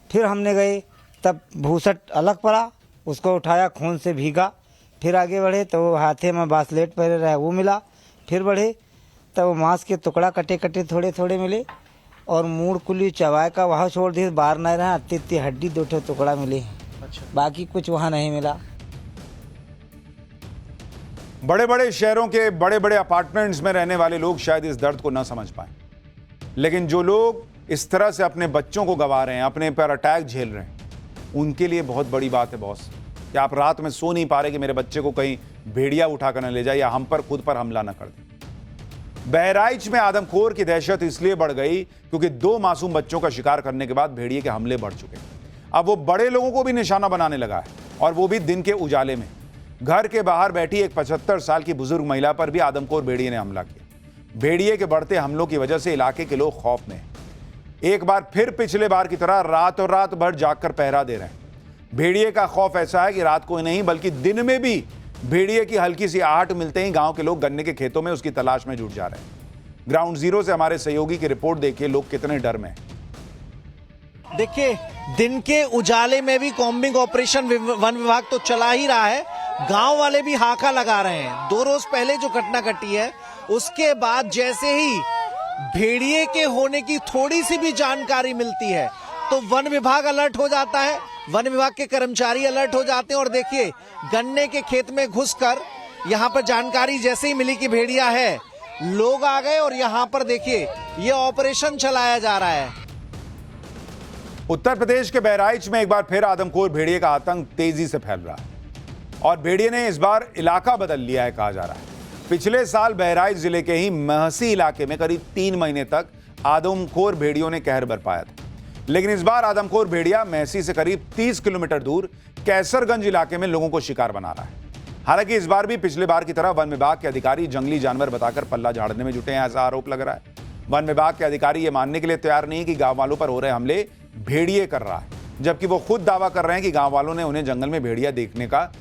फिर हमने गए तब भूसट अलग पड़ा, उसको उठाया, खून से भीगा। फिर आगे बढ़े तो वो हाथे में बासलेट पहले रहा वो मिला। फिर बढ़े तब वो मांस के टुकड़ा कटे कटे थोड़े थोड़े मिले और मूड़ कुली चवाए का वहाँ छोड़ दिए, बाहर नहीं रहा। इतनी हड्डी 2 टुकड़ा मिले। अच्छा। बाकी कुछ वहाँ नहीं मिला। बड़े बड़े शहरों के बड़े बड़े अपार्टमेंट्स में रहने वाले लोग शायद इस दर्द को ना समझ पाए, लेकिन जो लोग इस तरह से अपने बच्चों को गंवा रहे हैं, अपने पर अटैक झेल रहे हैं, उनके लिए बहुत बड़ी बात है बॉस कि आप रात में सो नहीं पा रहे कि मेरे बच्चे को कहीं भेड़िया उठाकर न ले जाए या हम पर खुद पर हमला न कर दे। बहराइच में आदमखोर की दहशत इसलिए बढ़ गई क्योंकि 2 मासूम बच्चों का शिकार करने के बाद भेड़िए के हमले बढ़ चुके हैं। अब वो बड़े लोगों को भी निशाना बनाने लगा है, और वो भी दिन के उजाले में। घर के बाहर बैठी एक 75 साल की बुजुर्ग महिला पर भी आदमखोर भेड़िए ने हमला किया। भेड़िए के बढ़ते हमलों की वजह से इलाके के लोग खौफ में हैं। एक बार फिर पिछले बार की तरह रात भर जागकर पहरा दे रहे हैं। भेड़िए का खौफ ऐसा है कि रात को नहीं बल्कि दिन में भी भेड़िए की हल्की सी आहट मिलते ही गांव के लोग गन्ने के खेतों में उसकी तलाश में जुट जा रहे हैं। ग्राउंड जीरो से हमारे सहयोगी की रिपोर्ट देखिए, लोग कितने डर में। देखिए, दिन के उजाले में भी कॉम्बिंग ऑपरेशन वन विभाग तो चला ही रहा है। गांव वाले भी हाका लगा रहे हैं। 2 रोज पहले जो घटना घटी है, उसके बाद जैसे ही भेड़िए के होने की थोड़ी सी भी जानकारी मिलती है तो वन विभाग अलर्ट हो जाता है, वन विभाग के कर्मचारी अलर्ट हो जाते हैं। और देखिए, गन्ने के खेत में घुसकर यहाँ पर जानकारी जैसे ही मिली कि भेड़िया है, लोग आ गए और यहाँ पर देखिए ये ऑपरेशन चलाया जा रहा है। उत्तर प्रदेश के बहराइच में एक बार फिर आदमखोर भेड़िए का आतंक तेजी से फैल रहा है और भेड़िए ने इस बार इलाका बदल लिया है, कहा जा रहा है। पिछले साल बहराइच जिले के ही महसी इलाके में करीब 3 महीने तक आदमखोर भेड़ियों ने कहर बरपाया था, लेकिन इस बार आदमखोर भेड़िया महसी से करीब 30 किलोमीटर दूर कैसरगंज इलाके में लोगों को शिकार बना रहा है। हालांकि इस बार भी पिछले बार की तरह वन विभाग के अधिकारी जंगली जानवर बताकर पल्ला झाड़ने में जुटे हैं, ऐसा आरोप लग रहा है। वन विभाग के अधिकारी ये मानने के लिए तैयार नहीं कि गांव वालों पर हो रहे हमले भेड़िए कर रहा है, जबकि वो खुद दावा कर रहे हैं कि गांव वालों ने उन्हें जंगल में भेड़िया देखने का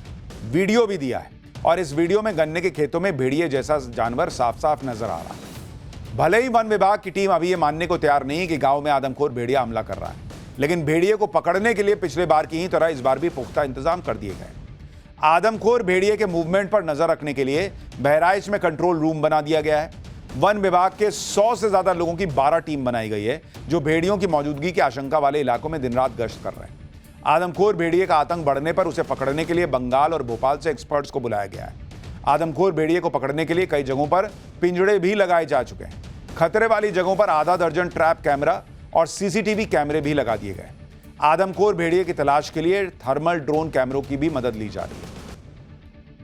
वीडियो भी दिया है और इस वीडियो में गन्ने के खेतों में भेड़िए जैसा जानवर साफ साफ नजर आ रहा है। भले ही वन विभाग की टीम अभी ये मानने को तैयार नहीं है कि गांव में आदमखोर भेड़िया हमला कर रहा है, लेकिन भेड़िए को पकड़ने के लिए पिछले बार की ही तरह इस बार भी पुख्ता इंतजाम कर दिए गए। आदमखोर भेड़िए के मूवमेंट पर नजर रखने के लिए बहराइच में कंट्रोल रूम बना दिया गया है। वन विभाग के 100 से ज्यादा लोगों की 12 टीम बनाई गई है, जो भेड़ियों की मौजूदगी की आशंका वाले इलाकों में दिन रात गश्त कर रहे हैं। आदमखोर भेड़िए का आतंक बढ़ने पर उसे पकड़ने के लिए बंगाल और भोपाल से एक्सपर्ट्स को बुलाया गया है। आदमखोर भेड़िए को पकड़ने के लिए कई जगहों पर पिंजड़े भी लगाए जा चुके हैं, खतरे वाली जगहों पर आधा दर्जन ट्रैप कैमरा और सीसीटीवी कैमरे भी लगा दिए गए। आदमखोर भेड़िए की तलाश के लिए थर्मल ड्रोन कैमरों की भी मदद ली जा रही है।